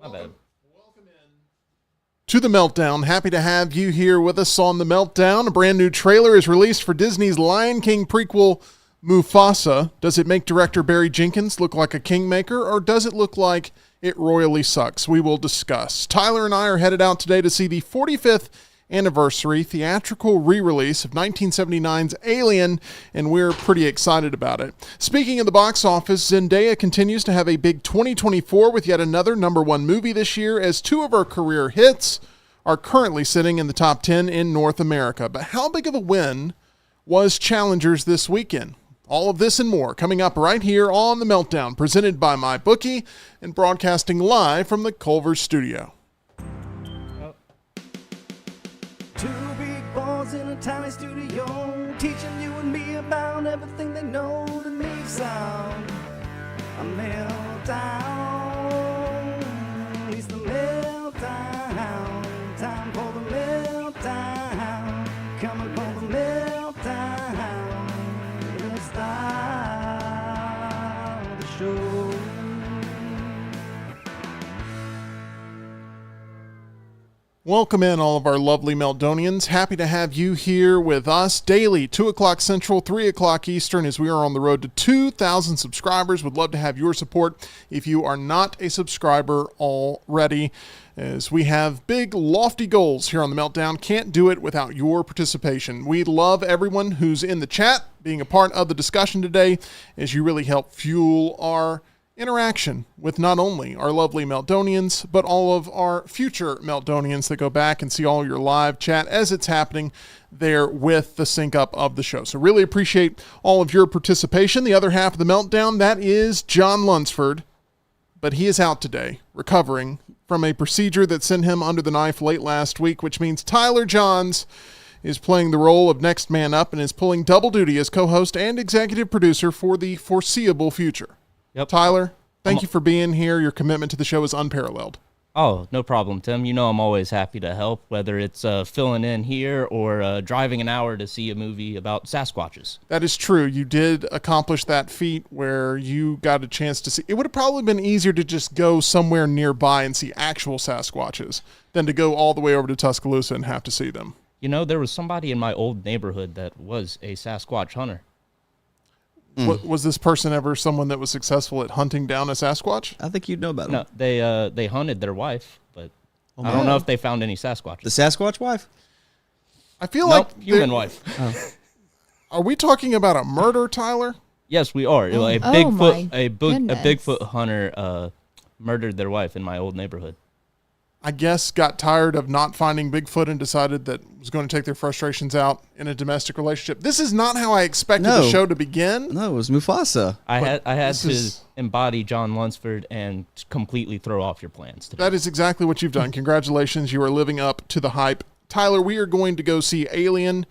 My bad. To the Meltdown. Happy to have you here with us on the Meltdown. A brand new trailer is released for Disney's Lion King prequel, Mufasa. Does it make director Barry Jenkins look like a kingmaker, or does it look like it royally sucks? We will discuss. Tyler and I are headed out today to see the 45th anniversary theatrical re-release of 1979's Alien, and we're pretty excited about it. Speaking of the box office, Zendaya continues to have a big 2024 with yet another #1 movie this year, as two of her career hits are currently sitting in the top 10 in North America. But how big of a win was Challengers this weekend? All of this and more coming up right here on The Meltdown, presented by MyBookie and broadcasting live from the Culver studio. Two big boys in a tiny studio, teaching you and me about everything they know to make sound. A meltdown, it's the meltdown, time for the meltdown, coming for the meltdown, let's start the show. Welcome in, all of our lovely Meltdonians. Happy to have you here with us daily, 2 o'clock Central, 3 o'clock Eastern, as we are on the road to 2,000 subscribers. Would love to have your support if you are not a subscriber already, as we have big, lofty goals here on the Meltdown. Can't do it without your participation. We love everyone who's in the chat, being a part of the discussion today, as you really help fuel our interaction with not only our lovely Meltdonians, but all of our future Meltdonians that go back and see all your live chat as it's happening there with the sync up of the show. So really appreciate all of your participation. The other half of the Meltdown, that is John Lunsford, but he is out today recovering from a procedure that sent him under the knife late last week, which means Tyler Johns is playing the role of next man up and is pulling double duty as co-host and executive producer for the foreseeable future. Yep. Tyler, thank you for being here. Your commitment to the show is unparalleled. Oh, no problem, Tim. You know I'm always happy to help, whether it's filling in here or driving an hour to see a movie about Sasquatches. That is true. You did accomplish that feat where you got a chance to see. It would have probably been easier to just go somewhere nearby and see actual Sasquatches than to go all the way over to Tuscaloosa and have to see them. You know, there was somebody in my old neighborhood that was a Sasquatch hunter. Was this person ever someone that was successful at hunting down a Sasquatch? I think you'd know about No, them. they hunted their wife, but I don't know if they found any Sasquatches. The Sasquatch wife? I feel Nope, like human wife. Are we talking about a murder, Tyler? Yes, we are. Oh. A Oh my Bigfoot hunter murdered their wife in my old neighborhood. I guess got tired of not finding Bigfoot and decided that was going to take their frustrations out in a domestic relationship. This is not how I expected the show to begin. No, it was Mufasa. I had to embody John Lunsford and completely throw off your plans today. That is exactly what you've done. Congratulations. You are living up to the hype. Tyler, we are going to go see Alien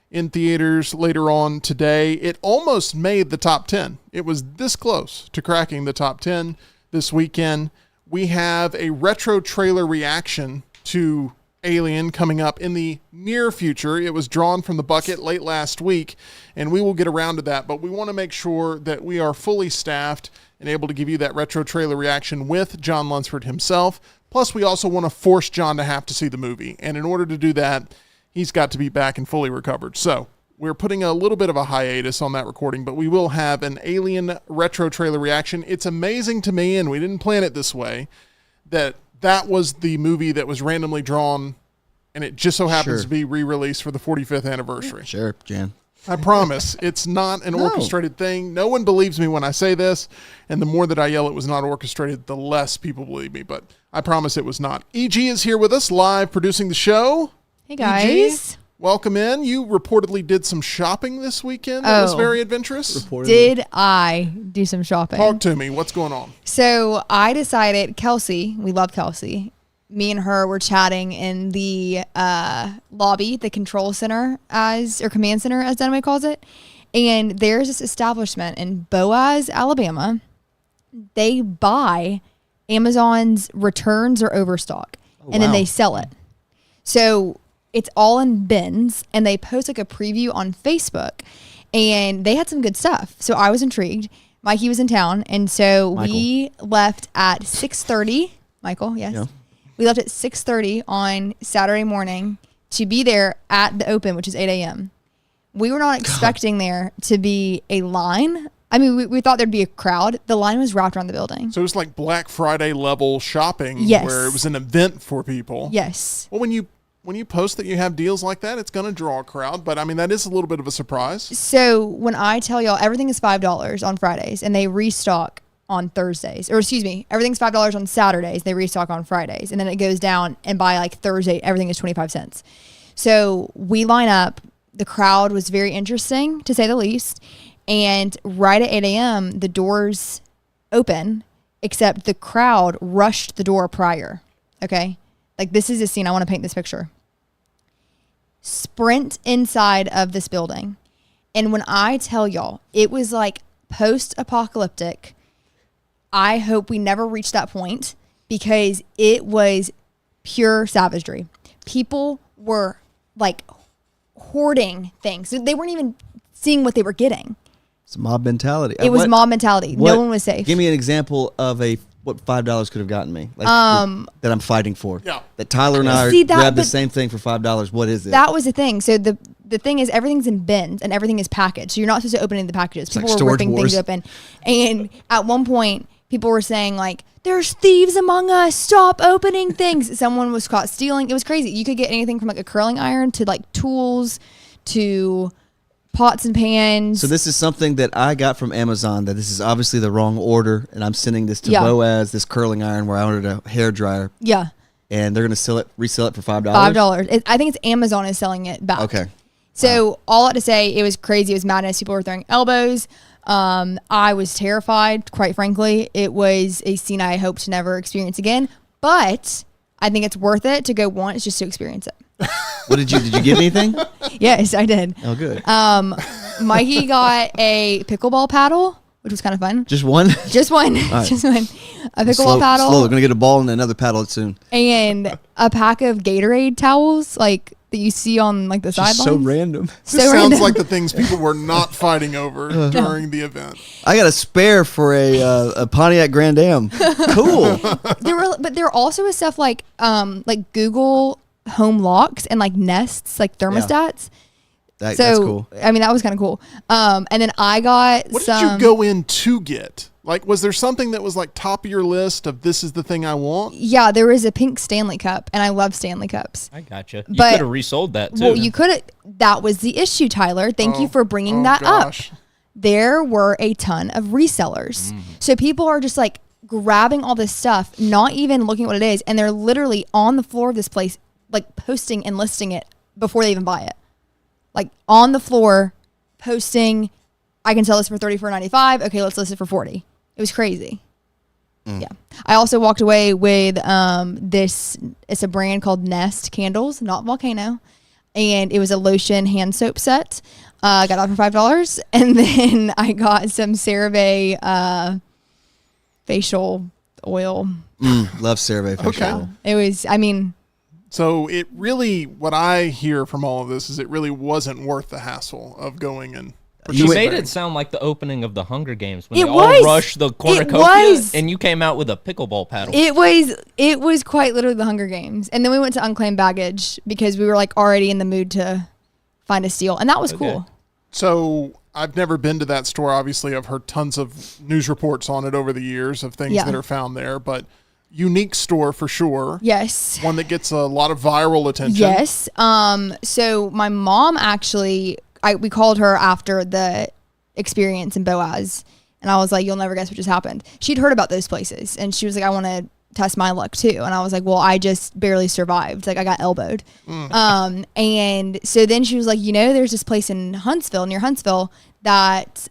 in theaters later on today. It almost made the top 10. It was this close to cracking the top 10 this weekend. We have a retro trailer reaction to Alien coming up in the near future. It was drawn from the bucket late last week, and we will get around to that. But we want to make sure that we are fully staffed and able to give you that retro trailer reaction with John Lunsford himself. Plus, we also want to force John to have to see the movie. And in order to do that, he's got to be back and fully recovered. So we're putting a little bit of a hiatus on that recording, but we will have an Alien retro trailer reaction. It's amazing to me, and we didn't plan it this way, that was the movie that was randomly drawn, and it just so happens to be re-released for the 45th anniversary. Sure, Jan. I promise it's not an orchestrated thing. No one believes me when I say this, and the more that I yell it was not orchestrated, the less people believe me, but I promise it was not. EG is here with us, live producing the show. Hey, guys. EG, welcome in. You reportedly did some shopping this weekend. That was very adventurous. Did I do some shopping? Talk to me. What's going on? So I decided, Kelsey, we love Kelsey. Me and her were chatting in the lobby, the control center or command center, as Dunaway calls it. And there's this establishment in Boaz, Alabama. They buy Amazon's returns or overstock, and then they sell it. So it's all in bins, and they post like a preview on Facebook, and they had some good stuff. So I was intrigued. Mikey was in town, and so we left at 6:30. Michael, yes. Yeah. We left at 6:30 on Saturday morning to be there at the open, which is 8 a.m. We were not expecting there to be a line. I mean, we thought there'd be a crowd. The line was wrapped around the building. So it was like Black Friday level shopping, Yes. where it was an event for people. Yes. Well, when you post that you have deals like that, it's going to draw a crowd. But I mean, that is a little bit of a surprise. So when I tell y'all everything is $5 on Fridays and they restock on Thursdays, or excuse me, everything's $5 on Saturdays, they restock on Fridays, and then it goes down, and by like Thursday, everything is 25 cents. So we line up. The crowd was very interesting, to say the least. And right at 8 a.m., the doors open, except the crowd rushed the door prior. Okay? Like, this is a scene. I want to paint this picture. Sprint inside of this building. And when I tell y'all, it was like post-apocalyptic. I hope we never reach that point because it was pure savagery. People were like hoarding things. They weren't even seeing what they were getting. It's mob mentality. It was mob mentality. No one was safe. Give me an example of what $5 could have gotten me, like that I'm fighting for. Yeah. That Tyler and I grabbed the same thing for $5. What is it? That was the thing. So the thing is, everything's in bins and everything is packaged. So you're not supposed to open any of the packages. People like were Storage ripping Wars. things open. And at one point, people were saying like, "There's thieves among us. Stop opening things." Someone was caught stealing. It was crazy. You could get anything from like a curling iron to like tools to pots and pans. So this is something that I got from Amazon, that this is obviously the wrong order, and I'm sending this to Boaz, this curling iron, where I ordered a hairdryer. Yeah. And they're going to resell it for $5? $5. I think it's Amazon is selling it back. Okay. So all I had to say, it was crazy. It was madness. People were throwing elbows. I was terrified, quite frankly. It was a scene I hope to never experience again. But I think it's worth it to go once just to experience it. What did you get anything? Yes, I did. Oh, good. Mikey got a pickleball paddle, which was kind of fun. Just one? Just one. Right. Just one. A pickleball paddle. Slow. We're going to get a ball and another paddle soon. And a pack of Gatorade towels, like that you see on like the sidelines. So random. So This random. sounds like the things people were not fighting over during the event. I got a spare for a Pontiac Grand Am. Cool. There also was stuff like Google Home locks and like Nests, like thermostats. That's cool. I mean, that was kind of cool. And then I got What did you go in to get? Like, was there something that was like top of your list of this is the thing I want? Yeah, there was a pink Stanley Cup, and I love Stanley Cups. I gotcha. You But- could have resold that too. Well, you could have. That was the issue, Tyler. Thank you for bringing that gosh. up. There were a ton of resellers. So people are just like grabbing all this stuff, not even looking at what it is, and they're literally on the floor of this place, like posting and listing it before they even buy it. Like on the floor, posting, I can sell this for $34.95. Okay, let's list it for $40. It was crazy. Yeah. I also walked away with this. It's a brand called Nest candles, not Volcano, and it was a lotion hand soap set. I got that for $5, and then I got some CeraVe facial oil. Love CeraVe facial Okay. oil. It was. I mean, So it really, what I hear from all of this is it really wasn't worth the hassle of going and You made participating. it sound like the opening of the Hunger Games when It they was. all rushed the cornucopia, was. and you came out with a pickleball paddle. it was quite literally the Hunger Games, and then we went to Unclaimed Baggage because we were like already in the mood to find a steal, and that was Okay. cool. So I've never been to that store. Obviously, I've heard tons of news reports on it over the years of things Yeah. that are found there, but unique store for sure. Yes. One that gets a lot of viral attention. Yes. So my mom actually, we called her after the experience in Boaz, and I was like, "You'll never guess what just happened." She'd heard about those places, and she was like, "I want to test my luck too." And I was like, "Well, I just barely survived. Like, I got elbowed." And so then she was like, "There's this place in Huntsville, near Huntsville, that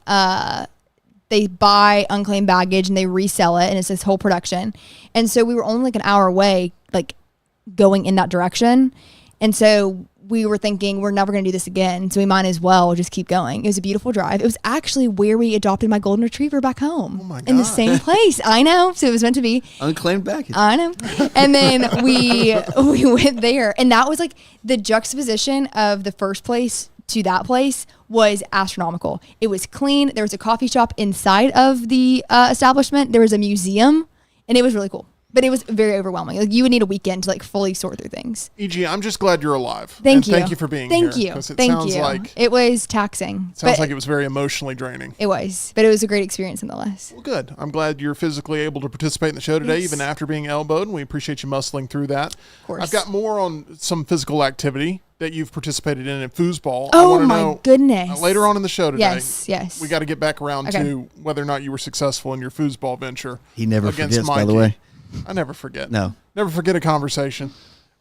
they buy unclaimed baggage and they resell it, and it's this whole production." And so we were only like an hour away, like going in that direction. And so we were thinking, we're never going to do this again, so we might as well just keep going. It was a beautiful drive. It was actually where we adopted my golden retriever back home. Oh my in the gosh. same place. I know. So it was meant to be. Unclaimed baggage. I know. And then we went there, and that was like the juxtaposition of the first place to that place was astronomical. It was clean. There was a coffee shop inside of the establishment. There was a museum, and it was really cool. But it was very overwhelming. Like you would need a weekend to like fully sort through things. E.G., I'm just glad you're alive. Thank you. Thank you for being here. Thank you. 'Cause it Thank sounds you. like It was taxing. sounds like it was very emotionally draining. It was, but it was a great experience nonetheless. Well, good. I'm glad you're physically able to participate in the show today, Yes. even after being elbowed, and we appreciate you muscling through that. Of course. I've got more on some physical activity that you've participated in foosball. I Oh want to my know, goodness. later on in the show today. Yes. We got to get back around Okay. to whether or not you were successful in your foosball venture. He never against forgets, by the Mikey. way. I never forget. No. Never forget a conversation.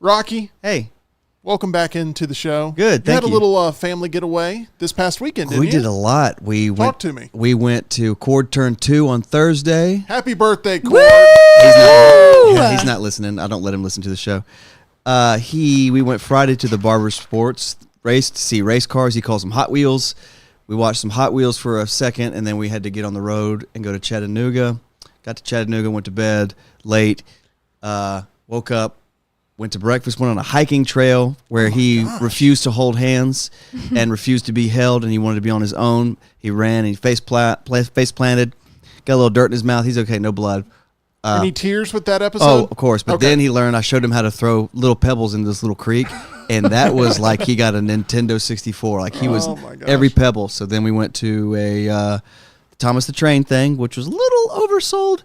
Rocky, Hey, welcome back into the show. Good, You had thank a you. little family getaway this past weekend, didn't we you? did a lot. We Talk went to me. We went to Chord Turn 2 on Thursday. Happy birthday, Cord. He's not listening. I don't let him listen to the show. We went Friday to the Barber Sports race to see race cars. He calls them Hot Wheels. We watched some Hot Wheels for a second, and then we had to get on the road and go to Chattanooga. Got to Chattanooga, went to bed late, woke up, went to breakfast, went on a hiking trail where he refused to hold hands and refused to be held, and he wanted to be on his own. He ran, and he face planted, got a little dirt in his mouth. He's okay, no blood. Any tears with that episode? Oh, of course. But Okay. then he learned, I showed him how to throw little pebbles into this little creek, and that was like he got a Nintendo 64. Like he was Oh, my gosh. every pebble. So then we went to a Thomas the Train thing, which was a little oversold.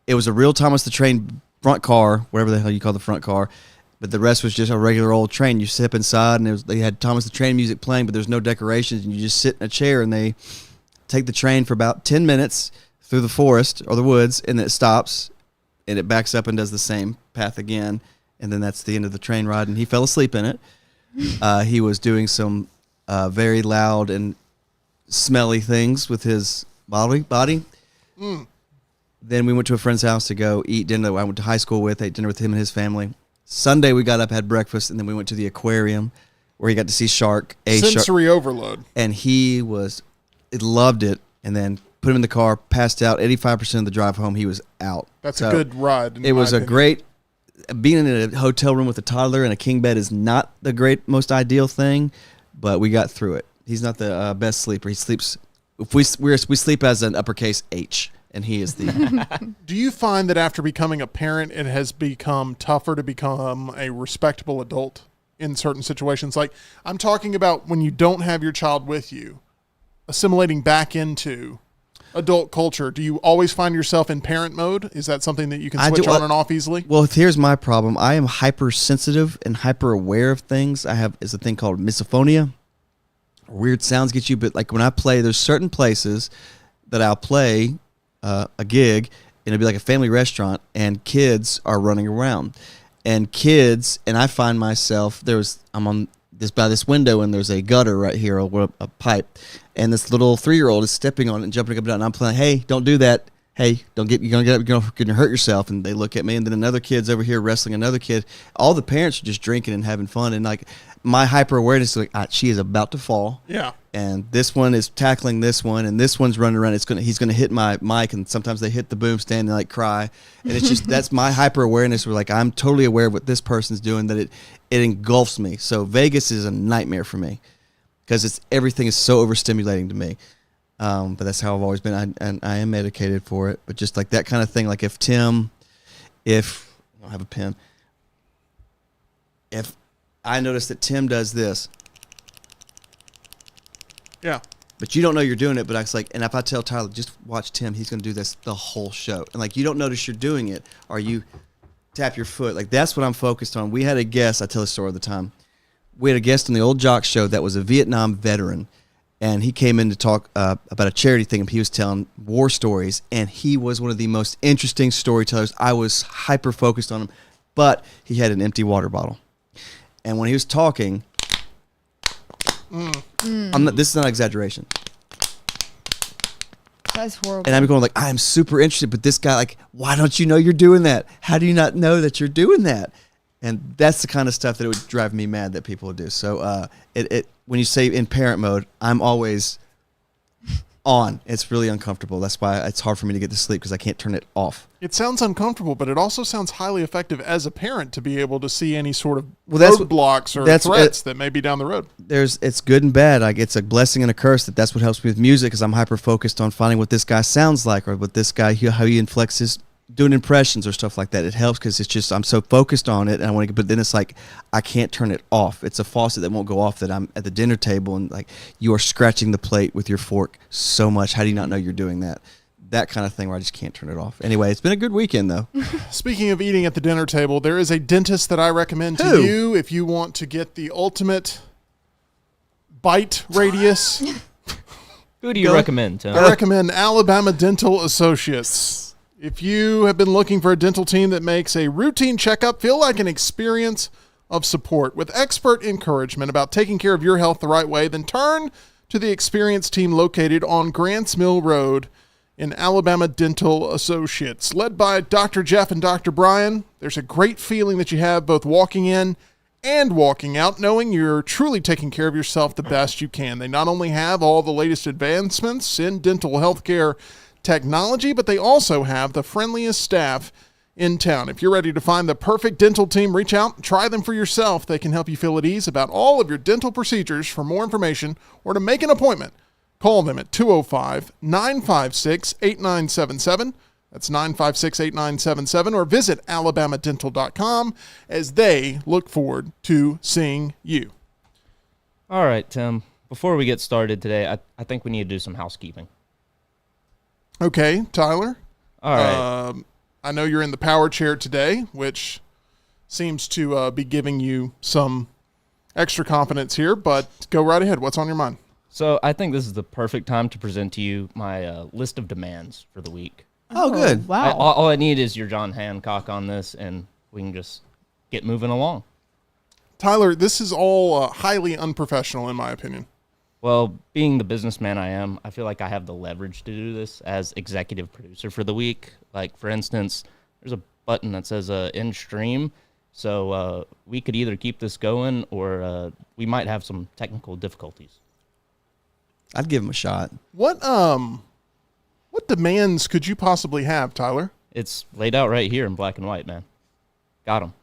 It was a real Thomas the Train front car, whatever the hell you call the front car, but the rest was just a regular old train. You sit inside, and they had Thomas the Train music playing, but there's no decorations, and you just sit in a chair, and they take the train for about 10 minutes through the forest or the woods, and then it stops, and it backs up and does the same path again, and then that's the end of the train ride, and he fell asleep in it. He was doing some very loud and smelly things with his body. Then we went to a friend's house to go eat dinner that I went to high school with, ate dinner with him and his family. Sunday we got up, had breakfast, and then we went to the aquarium where he got to see shark. Sensory overload. And he loved it, and then put him in the car, passed out. 85% of the drive home, he was out. That's So a good ride. in It my was a opinion. great, being in a hotel room with a toddler and a king bed is not the most ideal thing, but we got through it. He's not the best sleeper. He sleeps, we sleep as an uppercase H, and he is the, Do you find that after becoming a parent, it has become tougher to become a respectable adult in certain situations? Like, I'm talking about when you don't have your child with you, assimilating back into adult culture. Do you always find yourself in parent mode? Is that something that you can I switch do- on and off easily? well, here's my problem. I am hypersensitive and hyper aware of things. Is a thing called misophonia. Weird sounds get you, but like when I play, there's certain places that I'll play a gig, and it'll be like a family restaurant, and kids are running around, and I find myself I'm on by this window, and there's a gutter right here, or a pipe, and this little 3-year-old is stepping on it and jumping up and down, and I'm playing, hey, don't do that. Hey, you're gonna hurt yourself. And they look at me, and then another kid's over here wrestling another kid. All the parents are just drinking and having fun, and like my hyper awareness is like, she is about to fall. Yeah. And this one is tackling this one, and this one's running around. He's gonna hit my mic, and sometimes they hit the boom stand and like cry. And it's just that's my hyper awareness. Where like I'm totally aware of what this person's doing, that it engulfs me. So Vegas is a nightmare for me because everything is so overstimulating to me. But that's how I've always been. I am medicated for it. But just like that kind of thing, like if I don't have a pen, if I notice that Tim does this, Yeah. but you don't know you're doing it, but it's like, and if I tell Tyler, just watch Tim, he's going to do this the whole show. And like, you don't notice you're doing it, or you tap your foot. Like, that's what I'm focused on. We had a guest, I tell this story all the time. We had a guest on the Old Jock Show that was a Vietnam veteran. And he came in to talk about a charity thing. He was telling war stories, and he was one of the most interesting storytellers. I was hyper focused on him, but he had an empty water bottle. And when he was talking, this is not exaggeration. That's horrible. And I'm going like, I'm super interested, but this guy, like, why don't you know you're doing that? How do you not know that you're doing that? And that's the kind of stuff that it would drive me mad that people would do. So when you say in parent mode, I'm always on. It's really uncomfortable. That's why it's hard for me to get to sleep because I can't turn it off. It sounds uncomfortable, but it also sounds highly effective as a parent to be able to see any sort of that's roadblocks or threats that may be down the road. It's good and bad. Like it's a blessing and a curse that's what helps me with music because I'm hyper focused on finding what this guy sounds like or what this guy how he inflects his doing impressions or stuff like that. It helps because it's just I'm so focused on it and I want to. But then it's like I can't turn it off. It's a faucet that won't go off. That I'm at the dinner table and like you are scratching the plate with your fork so much. How do you not know you're doing that? That kind of thing where I just can't turn it off. Anyway, it's been a good weekend though. Speaking of eating at the dinner table, there is a dentist that I recommend to you if you want to get the ultimate bite radius. Who do you recommend, Tim? I recommend Alabama Dental Associates. If you have been looking for a dental team that makes a routine checkup feel like an experience of support with expert encouragement about taking care of your health the right way, then turn to the experienced team located on Grants Mill Road in Alabama Dental Associates. Led by Dr. Jeff and Dr. Brian, there's a great feeling that you have both walking in and walking out, knowing you're truly taking care of yourself the best you can. They not only have all the latest advancements in dental healthcare technology, but they also have the friendliest staff in town. If you're ready to find the perfect dental team, reach out and try them for yourself. They can help you feel at ease about all of your dental procedures. For more information or to make an appointment, call them at 205-956-8977. That's 956-8977, or visit alabamadental.com as they look forward to seeing you. All right, Tim. Before we get started today, I think we need to do some housekeeping. Okay, Tyler. All right. I know you're in the power chair today, which seems to be giving you some extra confidence here, but go right ahead. What's on your mind? So I think this is the perfect time to present to you my list of demands for the week. Oh, good. Wow. All I need is your John Hancock on this, and we can just get moving along. Tyler, this is all highly unprofessional, in my opinion. Well, being the businessman I am, I feel like I have the leverage to do this as executive producer for the week. Like, for instance, there's a button that says end stream. So we could either keep this going or we might have some technical difficulties. I'd give him a shot. What demands could you possibly have, Tyler? It's laid out right here in black and white, man. Got them.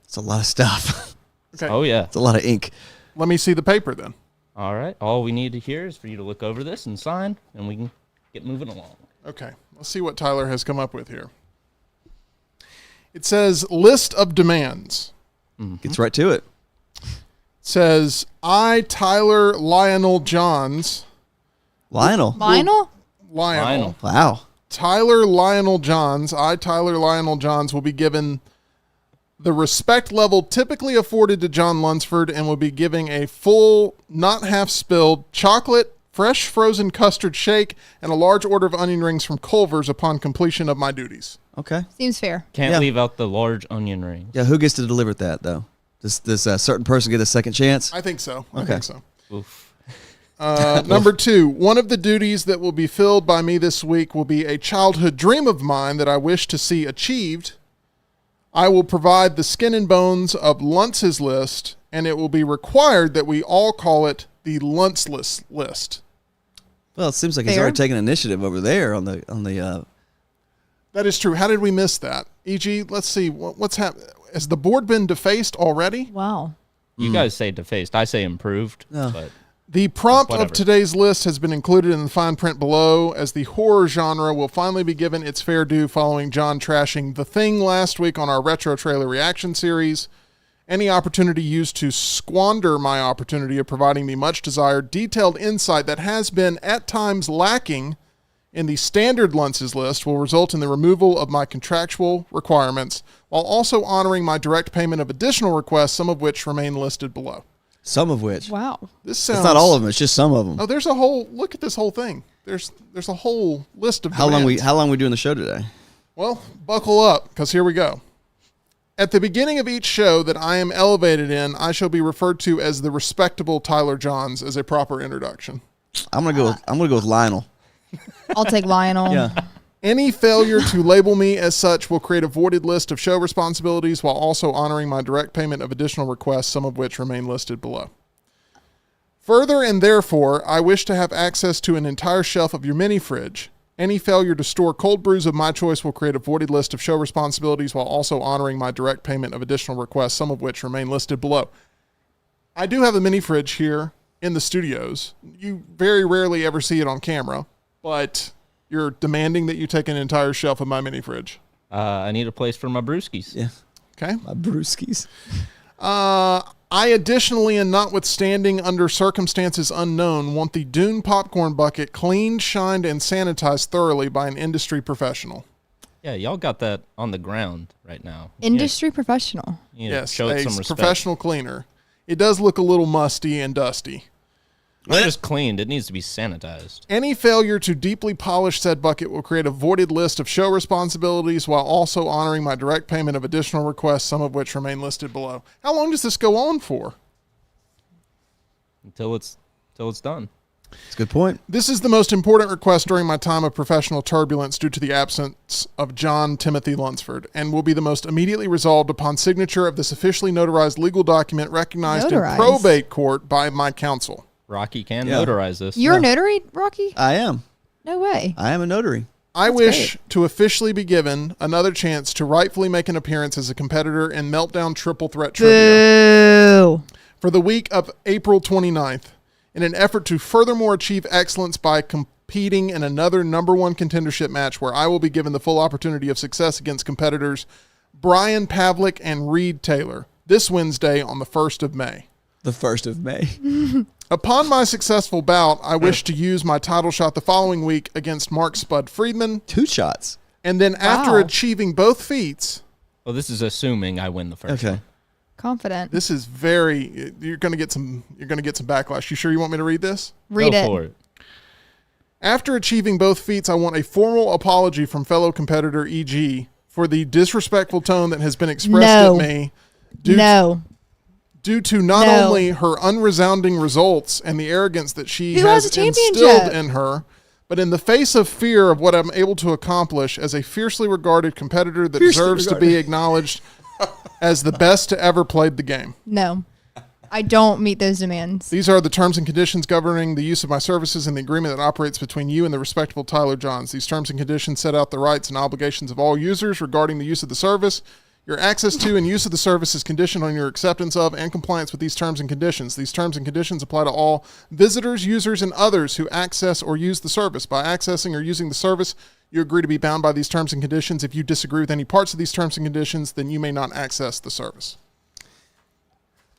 It's a lot of stuff. Okay. Oh, yeah. It's a lot of ink. Let me see the paper then. All right. All we need to hear is for you to look over this and sign, and we can get moving along. Okay. Let's see what Tyler has come up with here. It says list of demands. Gets right to it. It says, I, Tyler Lionel Johns. Lionel. Lionel? Lionel. Wow. Tyler Lionel Johns. I, Tyler Lionel Johns, will be given the respect level typically afforded to John Lunsford and will be giving a full, not half spilled, chocolate, fresh frozen custard shake, and a large order of onion rings from Culver's upon completion of my duties. Okay. Seems fair. Can't leave out the large onion rings. Yeah, who gets to deliver that, though? Does this certain person get a second chance? I think so. I Okay. think so. Oof. Number 2, one of the duties that will be filled by me this week will be a childhood dream of mine that I wish to see achieved. I will provide the skin and bones of LUNCE-LESS List, and it will be required that we all call it the LUNCE-LESS List. Well, it seems like he's Fair. already taken initiative over there on the. That is true. How did we miss that? E.g., let's see. What's happened? Has the board been defaced already? Wow. You guys say defaced. I say improved. No. But The prompt Whatever. of today's list has been included in the fine print below, as the horror genre will finally be given its fair due following John trashing The Thing last week on our retro trailer reaction series. Any opportunity used to squander my opportunity of providing the much desired detailed insight that has been at times lacking in the standard LUNCE's list will result in the removal of my contractual requirements, while also honoring my direct payment of additional requests, some of which remain listed below. Some of which. Wow. This sounds. It's not all of them. It's just some of them. Oh, there's a whole. Look at this whole thing. There's a whole list of. How demands. long we doing the show today? Well, buckle up, because here we go. At the beginning of each show that I am elevated in, I shall be referred to as the respectable Tyler Johns as a proper introduction. I'm gonna go with Lionel. I'll take Lionel. Yeah. Any failure to label me as such will create a voided list of show responsibilities while also honoring my direct payment of additional requests, some of which remain listed below. Further and therefore, I wish to have access to an entire shelf of your mini fridge. Any failure to store cold brews of my choice will create a voided list of show responsibilities while also honoring my direct payment of additional requests, some of which remain listed below. I do have a mini fridge here in the studios. You very rarely ever see it on camera, but you're demanding that you take an entire shelf of my mini fridge. I need a place for my brewskis. Yeah. Okay. My brewskis. I additionally, and notwithstanding under circumstances unknown, want the Dune popcorn bucket cleaned, shined, and sanitized thoroughly by an industry professional. Yeah, y'all got that on the ground right now. Industry professional. You know, Yes, show it a some respect. professional cleaner. It does look a little musty and dusty. Not just cleaned, it needs to be sanitized. Any failure to deeply polish said bucket will create a voided list of show responsibilities while also honoring my direct payment of additional requests, some of which remain listed below. How long does this go on for? Until it's done. That's a good point. This is the most important request during my time of professional turbulence due to the absence of John Timothy Lunsford, and will be the most immediately resolved upon signature of this officially notarized legal document recognized in Notarized. probate court by my counsel. Rocky can Yeah. notarize this. You're a notary, Rocky? I am. No way. I am a notary. I wish to officially be given another chance to rightfully make an appearance as a competitor in Meltdown Triple Threat Trivia Boo. for the week of April 29th in an effort to furthermore achieve excellence by competing in another number one contendership match where I will be given the full opportunity of success against competitors Brian Pavlik and Reed Taylor this Wednesday on the 1st of May. The 1st of May. Upon my successful bout, I wish to use my title shot the following week against Mark Spud Friedman, 2 shots. and then after Wow. achieving both feats, Well, this is assuming I win the first Okay. one. Confident. this is you're going to get some backlash. You sure you want me to read this? Read Go it. for it. After achieving both feats, I want a formal apology from fellow competitor EG for the disrespectful tone that has been expressed No. at me due to not No. only her unresounding results and the arrogance that she Who has has a championship? instilled in her, but in the face of fear of what I'm able to accomplish as a fiercely regarded competitor that deserves to be acknowledged as the best to ever played the game. No. I don't meet those demands. These are the terms and conditions governing the use of my services and the agreement that operates between you and the respectable Tyler Johns. These terms and conditions set out the rights and obligations of all users regarding the use of the service. Your access to and use of the service is conditioned on your acceptance of and compliance with these terms and conditions. These terms and conditions apply to all visitors, users, and others who access or use the service. By accessing or using the service, you agree to be bound by these terms and conditions. If you disagree with any parts of these terms and conditions, then you may not access the service.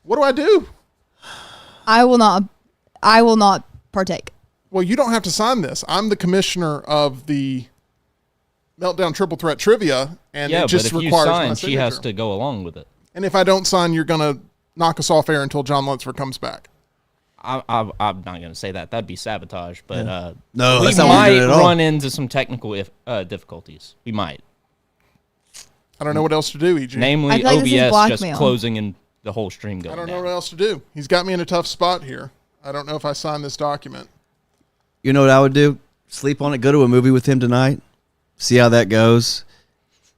What do I do? I will not partake. Well, you don't have to sign this. I'm the commissioner of the Meltdown Triple Threat Trivia, and Yeah, it just but if you requires my sign, she has signature. to go along with it. And if I don't sign, you're going to knock us off air until John Lunsford comes back. I'm not going to say that. That'd be sabotage. But No, we that's not what we're might doing at all. run into some technical difficulties. We might. I don't know what else to do, EG. Namely, I feel like this is OBS just blackmail. closing and the whole stream going I don't know down. what else to do. He's got me in a tough spot here. I don't know if I sign this document. You know what I would do? Sleep on it. Go to a movie with him tonight. See how that goes.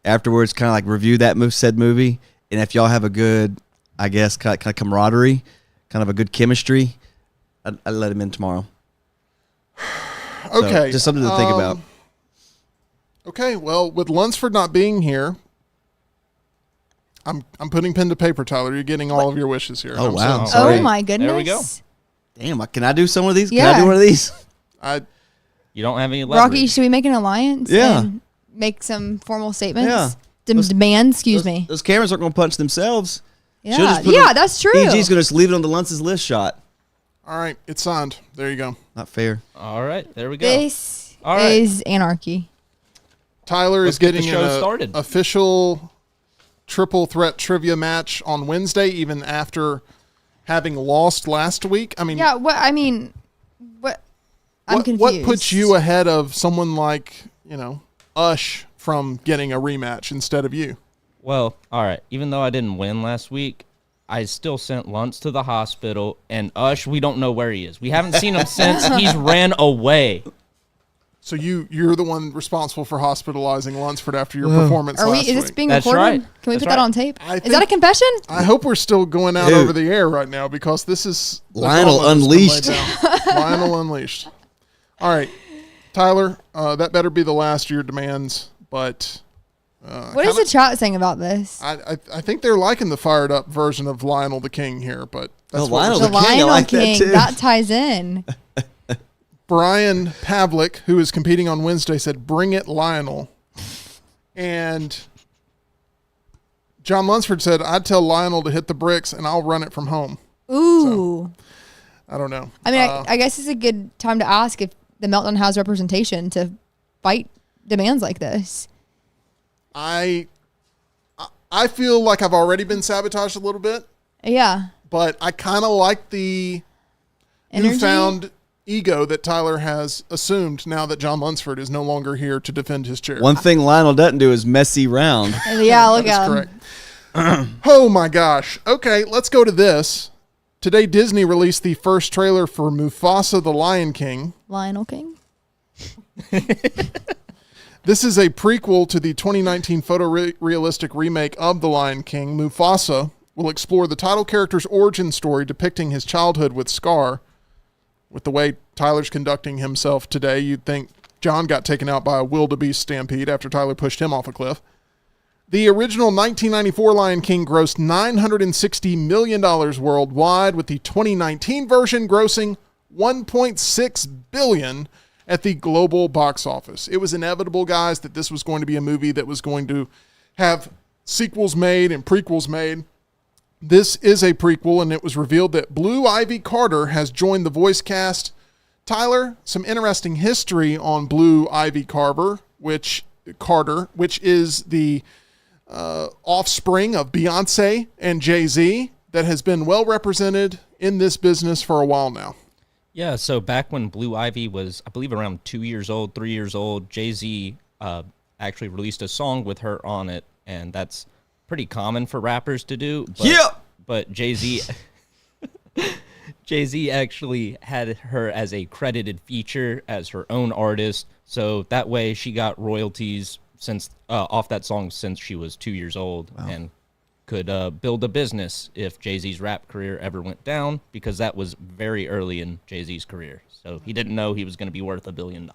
Afterwards, kind of like review that said movie. And if y'all have a good, I guess, kind of camaraderie, kind of a good chemistry, I'd let him in tomorrow. So, Okay. just something to think about. Okay, well, with Lunsford not being here, I'm putting pen to paper, Tyler. You're getting all of your wishes here. Oh, I'm wow. so sorry. Oh my goodness. There we go. Damn, can I do some of these? Can Yeah. I do one of these? I You don't have any leverage. Rocky, should we make an alliance? Yeah. And make some formal statements? Yeah. Demands, excuse me. Those cameras aren't going to punch themselves. She'll Yeah. just put Yeah, it- that's true. EG's going to just leave it on the Lunce's list shot. all right, it's signed. There you go. Not fair. All right, there we go. This All right. is anarchy. Tyler Let's is get the getting show an started. official triple threat trivia match on Wednesday, even after having lost last week. I mean, Yeah, what I mean, what I'm confused. what puts you ahead of someone like, Ush from getting a rematch instead of you? Well, all right. Even though I didn't win last week, I still sent Luntz to the hospital, and Ush, we don't know where he is. We haven't seen him since. He's ran away. So you're the one responsible for hospitalizing Lunsford after your performance last Is this week. being That's recorded? right. Can we That's put that right. on tape? I Is think- that a confession? I hope we're still going out Dude. over the air right now because this is the Lionel gauntlet has been laid Unleashed. down. Lionel Unleashed. All right, Tyler, that better be the last of your demands. But What is the chat saying about this? I think they're liking the fired up version of Lionel the King here. But that's what Lionel we're The the saying. King, I Lionel like that King. too. That ties in. Brian Pavlik, who is competing on Wednesday, said, "Bring it, Lionel." And John Lunsford said, "I'd tell Lionel to hit the bricks and I'll run it from home." Ooh. I don't know. I mean, I guess it's a good time to ask if the Meltdown has representation to fight demands like this. I feel like I've already been sabotaged a little bit, Yeah. but I kind of like the Energy? newfound ego that Tyler has assumed now that John Lunsford is no longer here to defend his chair. One thing Lionel doesn't do is messy round. Yeah, look That's at him. correct. Oh my gosh. Okay, let's go to this. Today, Disney released the first trailer for Mufasa the Lion King. Lionel King. This is a prequel to the 2019 photorealistic remake of The Lion King. Mufasa will explore the title character's origin story depicting his childhood with Scar. With the way Tyler's conducting himself today, you'd think John got taken out by a wildebeest stampede after Tyler pushed him off a cliff. The original 1994 Lion King grossed $960 million worldwide, with the 2019 version grossing $1.6 billion at the global box office. It was inevitable, guys, that this was going to be a movie that was going to have sequels made and prequels made. This is a prequel, and it was revealed that Blue Ivy Carter has joined the voice cast. Tyler, some interesting history on Blue Ivy Carter, which is the offspring of Beyonce and Jay-Z that has been well represented in this business for a while now. Yeah, so back when Blue Ivy was, I believe, around 2 years old, 3 years old, Jay-Z actually released a song with her on it, and that's pretty common for rappers to do. But, Yeah. But Jay-Z actually had her as a credited feature as her own artist, so that way she got royalties since off that song since she was 2 years old, and could build a business if Jay-Z's rap career ever went down, because that was very early in Jay-Z's career. So he didn't know he was going to be worth $1 billion.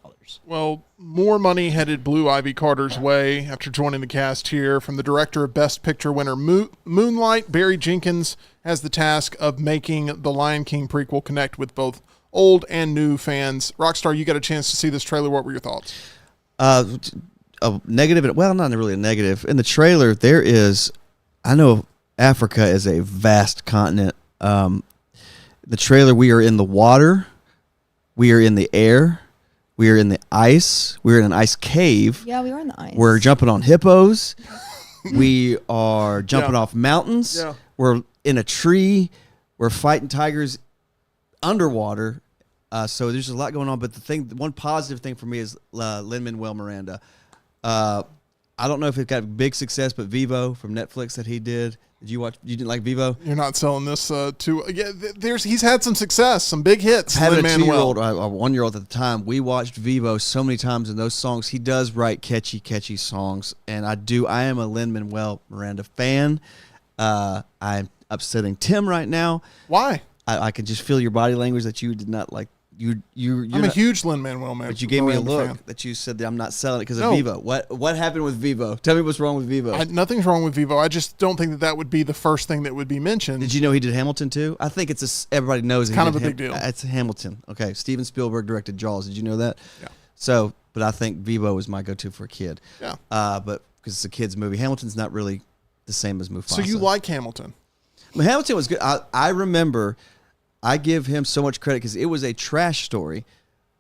Well, more money headed Blue Ivy Carter's way after joining the cast here. From the director of Best Picture winner Moonlight, Barry Jenkins has the task of making the Lion King prequel connect with both old and new fans. Rockstar, you got a chance to see this trailer. What were your thoughts? A negative, well, not really a negative. In the trailer, there is, I know Africa is a vast continent. The trailer, we are in the water, we are in the air, we are in the ice, we're in an ice cave. Yeah, we were in the ice. We're jumping on hippos. We are jumping off mountains. Yeah. We're in a tree. We're fighting tigers underwater. So there's a lot going on. But one positive thing for me is Lin-Manuel Miranda. I don't know if it got big success, but Vivo from Netflix that he did. Did you watch? You didn't like Vivo? You're not selling this he's had some success, some big hits. Having a Lin-Manuel. 2-year-old, a 1-year-old at the time, we watched Vivo so many times in those songs. He does write catchy songs, and I am a Lin-Manuel Miranda fan. I'm upsetting Tim right now. Why? I can just feel your body language that you did not like. You're I'm a not, huge Lin-Manuel man. but you gave me a Miranda look fan. that you said that I'm not selling it because No. of Vivo. What happened with Vivo? Tell me what's wrong with Vivo. Nothing's wrong with Vivo. I just don't think that would be the first thing that would be mentioned. Did you know he did Hamilton too? I think everybody knows. Kind of a big deal. It's Hamilton. Okay, Steven Spielberg directed Jaws. Did you know that? Yeah. So, but I think Vivo was my go-to for a kid. Yeah. But because it's a kid's movie, Hamilton's not really the same as Mufasa. So you like Hamilton? But Hamilton was good. I remember. I give him so much credit because it was a trash story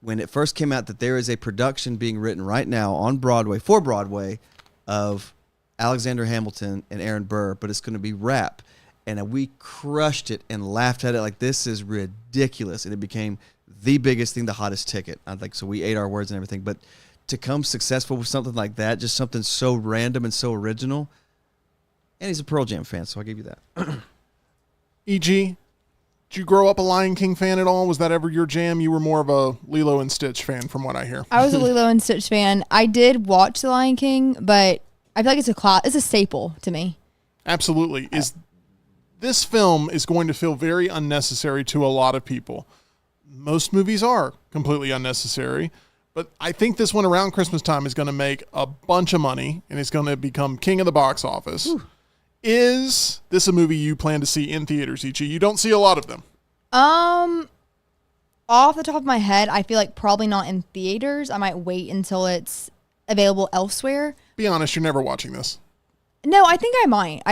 when it first came out that there is a production being written right now on Broadway, for Broadway, of Alexander Hamilton and Aaron Burr, but it's going to be rap. And we crushed it and laughed at it like, this is ridiculous. And it became the biggest thing, the hottest ticket. I think so. We ate our words and everything. But to come successful with something like that, just something so random and so original. And he's a Pearl Jam fan, so I'll give you that. E.G., Did you grow up a Lion King fan at all? Was that ever your jam? You were more of a Lilo and Stitch fan from what I hear. I was a Lilo and Stitch fan. I did watch The Lion King, but I feel like it's a staple to me. Absolutely. This film is going to feel very unnecessary to a lot of people. Most movies are completely unnecessary, but I think this one around Christmas time is going to make a bunch of money and it's going to become king of the box office. Ooh. Is this a movie you plan to see in theaters, E.G.? You don't see a lot of them. Off the top of my head, I feel like probably not in theaters. I might wait until it's available elsewhere. Be honest, you're never watching this. No, I think I might.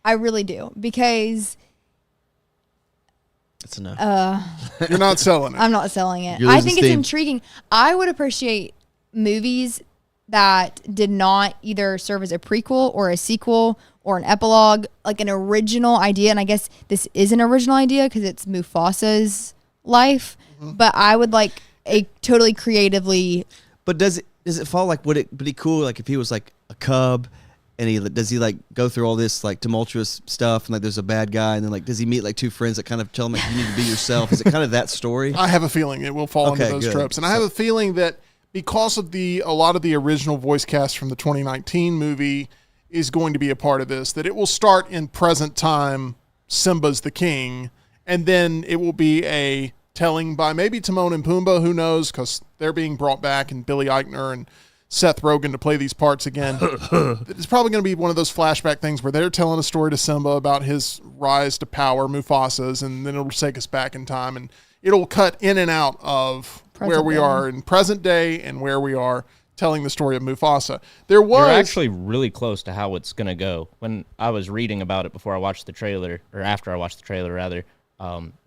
I really do, because That's enough. You're not selling it. I'm not selling it. You're I losing think it's steam. intriguing. I would appreciate movies that did not either serve as a prequel or a sequel or an epilogue, like an original idea. And I guess this is an original idea because it's Mufasa's life. Mm-hmm. But I would like a totally creatively. But does it fall like, would it be cool like if he was like a cub and does he like go through all this like tumultuous stuff and like there's a bad guy and then like does he meet like two friends that kind of tell him like you need to be yourself? Is it kind of that story? I have a feeling it will fall into those good. tropes. And I have a feeling that because of a lot of the original voice cast from the 2019 movie is going to be a part of this, that it will start in present time, Simba's the king, and then it will be a telling by maybe Timon and Pumbaa, who knows, because they're being brought back, and Billy Eichner and Seth Rogen to play these parts again. It's probably going to be one of those flashback things where they're telling a story to Simba about his rise to power, Mufasa's, and then it'll take us back in time, and it'll cut in and out of where we are in present day and where we are telling the story of Mufasa. You're actually really close to how it's going to go. When I was reading about it before I watched the trailer, or after I watched the trailer, rather,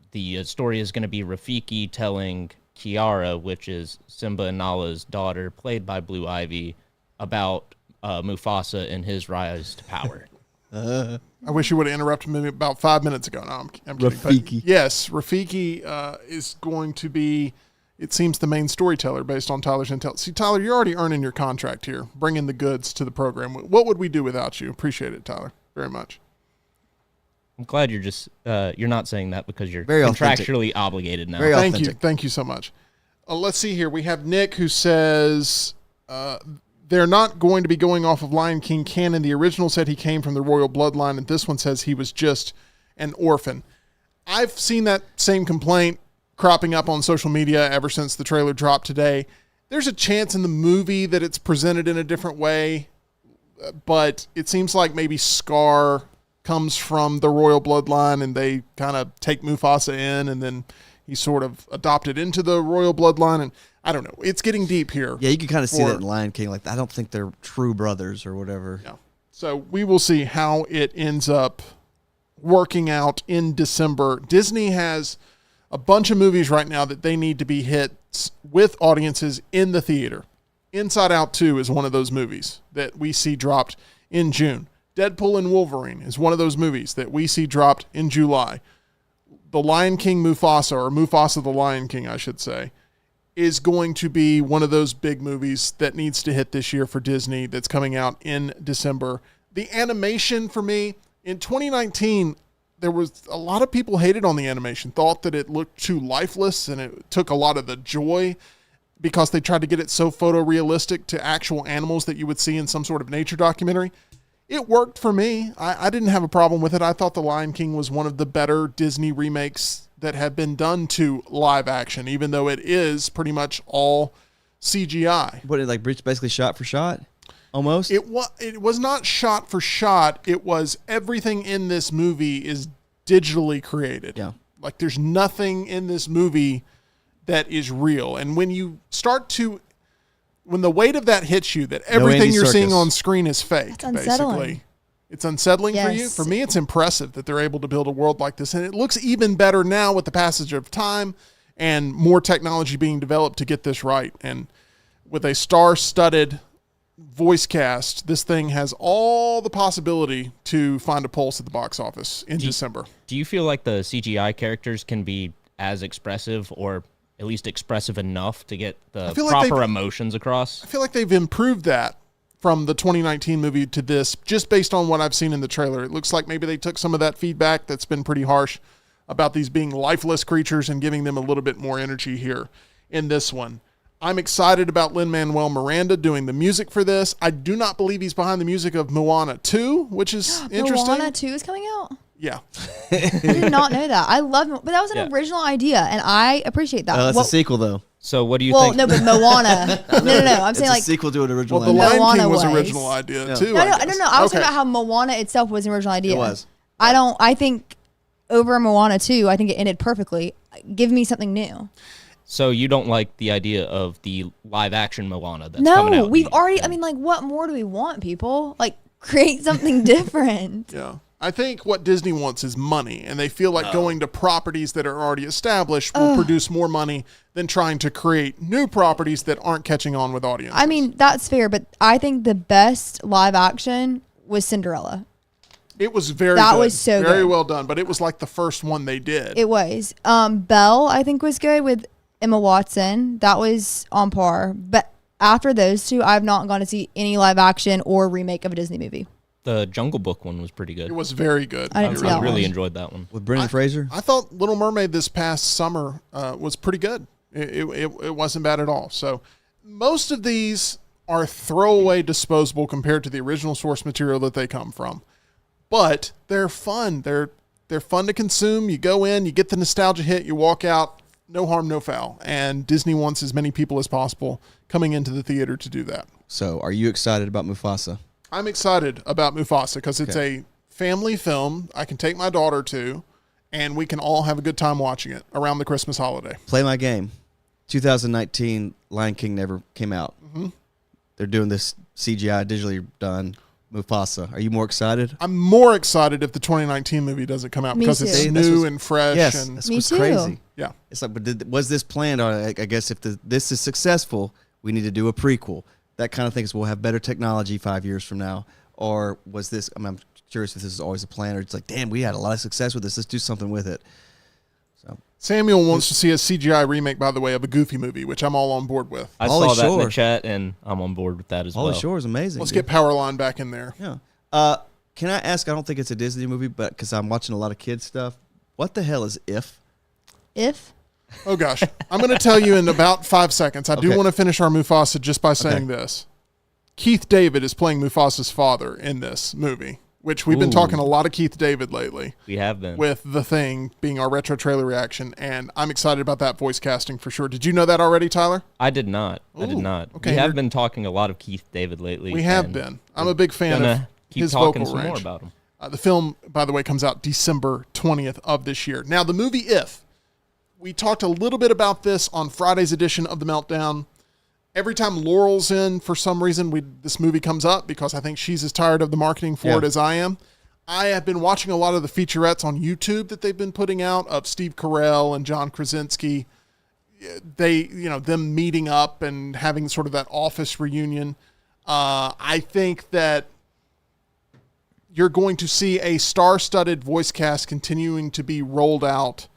the story is going to be Rafiki telling Kiara, which is Simba and Nala's daughter, played by Blue Ivy, about Mufasa and his rise to power. I wish you would have interrupted me about 5 minutes ago. No, I'm kidding. Rafiki. But yes, Rafiki is going to be, it seems, the main storyteller based on Tyler's intel. See, Tyler, you're already earning your contract here, bringing the goods to the program. What would we do without you? Appreciate it, Tyler, very much. I'm glad you're just you're not saying that because you're Very contractually obligated now. Very Thank authentic. you. Thank you so much. Let's see here. We have Nick who says they're not going to be going off of Lion King canon. The original said he came from the royal bloodline, and this one says he was just an orphan. I've seen that same complaint cropping up on social media ever since the trailer dropped today. There's a chance in the movie that it's presented in a different way, but it seems like maybe Scar comes from the royal bloodline and they kind of take Mufasa in and then he's sort of adopted into the royal bloodline. And I don't know. It's getting deep here. Yeah, you can kind of see that in Lion King. Like, I don't think they're true brothers or whatever. Yeah. So we will see how it ends up working out in December. Disney has a bunch of movies right now that they need to be hits with audiences in the theater. Inside Out 2 is one of those movies that we see dropped in June. Deadpool and Wolverine is one of those movies that we see dropped in July. The Lion King Mufasa, or Mufasa the Lion King, I should say, is going to be one of those big movies that needs to hit this year for Disney that's coming out in December. The animation for me, in 2019, there was a lot of people hated on the animation, thought that it looked too lifeless and it took a lot of the joy because they tried to get it so photorealistic to actual animals that you would see in some sort of nature documentary. It worked for me. I didn't have a problem with it. I thought The Lion King was one of the better Disney remakes that have been done to live action, even though it is pretty much all CGI. What, like basically shot for shot? Almost? It was not shot for shot. It was everything in this movie is digitally created. Yeah. Like there's nothing in this movie that is real. And when you start to, when the weight of that hits you, that everything you're seeing on screen is fake, That's unsettling. basically. It's unsettling for you. Yes. For me, it's impressive that they're able to build a world like this. And it looks even better now with the passage of time and more technology being developed to get this right. And with a star-studded voice cast, this thing has all the possibility to find a pulse at the box office in December. Do you feel like the CGI characters can be as expressive or at least expressive enough to get the proper emotions across? I feel like they've improved that from the 2019 movie to this, just based on what I've seen in the trailer. It looks like maybe they took some of that feedback that's been pretty harsh about these being lifeless creatures and giving them a little bit more energy here in this one. I'm excited about Lin-Manuel Miranda doing the music for this. I do not believe he's behind the music of Moana 2, which is interesting. Moana 2 is coming out? Yeah. I did not know that. I love but that was an original idea, and I appreciate that. That's a sequel, though. So what do you well, think? no, but Moana. no. I'm saying It's a like sequel to an original Well, The idea. Lion King Moana was was. original idea, too. no. I was Okay. talking about how Moana itself was an original idea. It was. I think over Moana 2, I think it ended perfectly. Give me something new. So you don't like the idea of the live action Moana that's coming No, out? we've already. I mean, like, what more do we want, people? Like, create something different. Yeah. I think what Disney wants is money, and they feel like going to properties that are already established will produce more money than trying to create new properties that aren't catching on with audiences. I mean, that's fair, but I think the best live action was Cinderella. it was very that good. was so very good. well done, but it was like the first one they did. It was. Belle, I think, was good with Emma Watson. That was on par. But after those two, I've not gone to see any live action or remake of a Disney movie. The Jungle Book one was pretty good. It was very good. I didn't see that really one. enjoyed that one. With Brendan Fraser? I thought Little Mermaid this past summer was pretty good. It wasn't bad at all. So most of these are throwaway disposable compared to the original source material that they come from. But they're fun. They're fun to consume. You go in, you get the nostalgia hit, you walk out, no harm, no foul. And Disney wants as many people as possible coming into the theater to do that. So, are you excited about Mufasa? I'm excited about Mufasa because it's a family film I can take my daughter to, and we can all have a good time watching it around the Christmas holiday. Play my game. 2019, Lion King never came out. Mm-hmm. They're doing this CGI, digitally done Mufasa. Are you more excited? I'm more excited if the 2019 movie doesn't come out Me because too. it's That's new what's- and fresh. Yes, And that's Me what's too. crazy. yeah, It's like, but was this planned? Or I guess if this is successful, we need to do a prequel. That kind of thing is we'll have better technology 5 years from now. Or was this, I'm curious if this is always a plan or it's like, damn, we had a lot of success with this. Let's do something with it. So Samuel wants to see a CGI remake, by the way, of a Goofy movie, which I'm all on board with. I Pauly saw that in the Shore. chat, and I'm on board with that as Pauly well. Shore is amazing. Let's dude. get Powerline back in there. Yeah. Can I ask, I don't think it's a Disney movie, but because I'm watching a lot of kids stuff, what the hell is If? If? Oh, gosh. I'm going to tell you in about 5 seconds. I do Okay. want to finish our Mufasa just by saying this. Keith David is playing Mufasa's father in this movie, which we've been Ooh. talking a lot of Keith David lately. We have been. With The Thing being our retro trailer reaction, and I'm excited about that voice casting for sure. Did you know that already, Tyler? I did not. I did Ooh, not. okay, We have we're- been talking a lot of Keith David lately. We have and been. I'm a big fan of gonna keep his talking vocal some more range. about him. The film, by the way, comes out December 20th of this year. Now, the movie If. We talked a little bit about this on Friday's edition of The Meltdown. Every time Laurel's in, for some reason, this movie comes up because I think she's as tired of the marketing for it as I am. I have been watching a lot of the featurettes on YouTube that they've been putting out of Steve Carell and John Krasinski. Them meeting up and having sort of that office reunion. I think that you're going to see a star-studded voice cast continuing to be rolled out.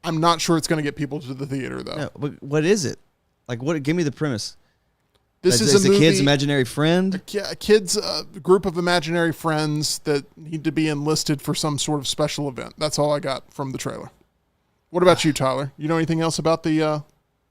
I'm not sure it's going to get people to the theater, though. No, but what is it? Like, what? Give me the premise. This is the a movie, kid's imaginary friend? a kid's group of imaginary friends that need to be enlisted for some sort of special event. That's all I got from the trailer. What about you, Tyler? You know anything else about the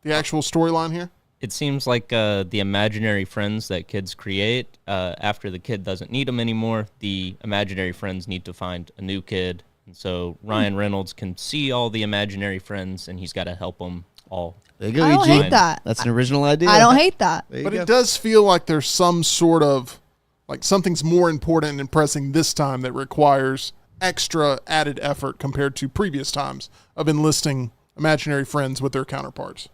actual storyline here? It seems like the imaginary friends that kids create, after the kid doesn't need them anymore, the imaginary friends need to find a new kid. And so Ryan Reynolds can see all the imaginary friends, and he's got to help them all. There you go, I don't Eugene. hate that. That's an original idea. I don't hate that. There you But go. it does feel like there's some sort of, like something's more important and pressing this time that requires extra added effort compared to previous times of enlisting imaginary friends with their counterparts.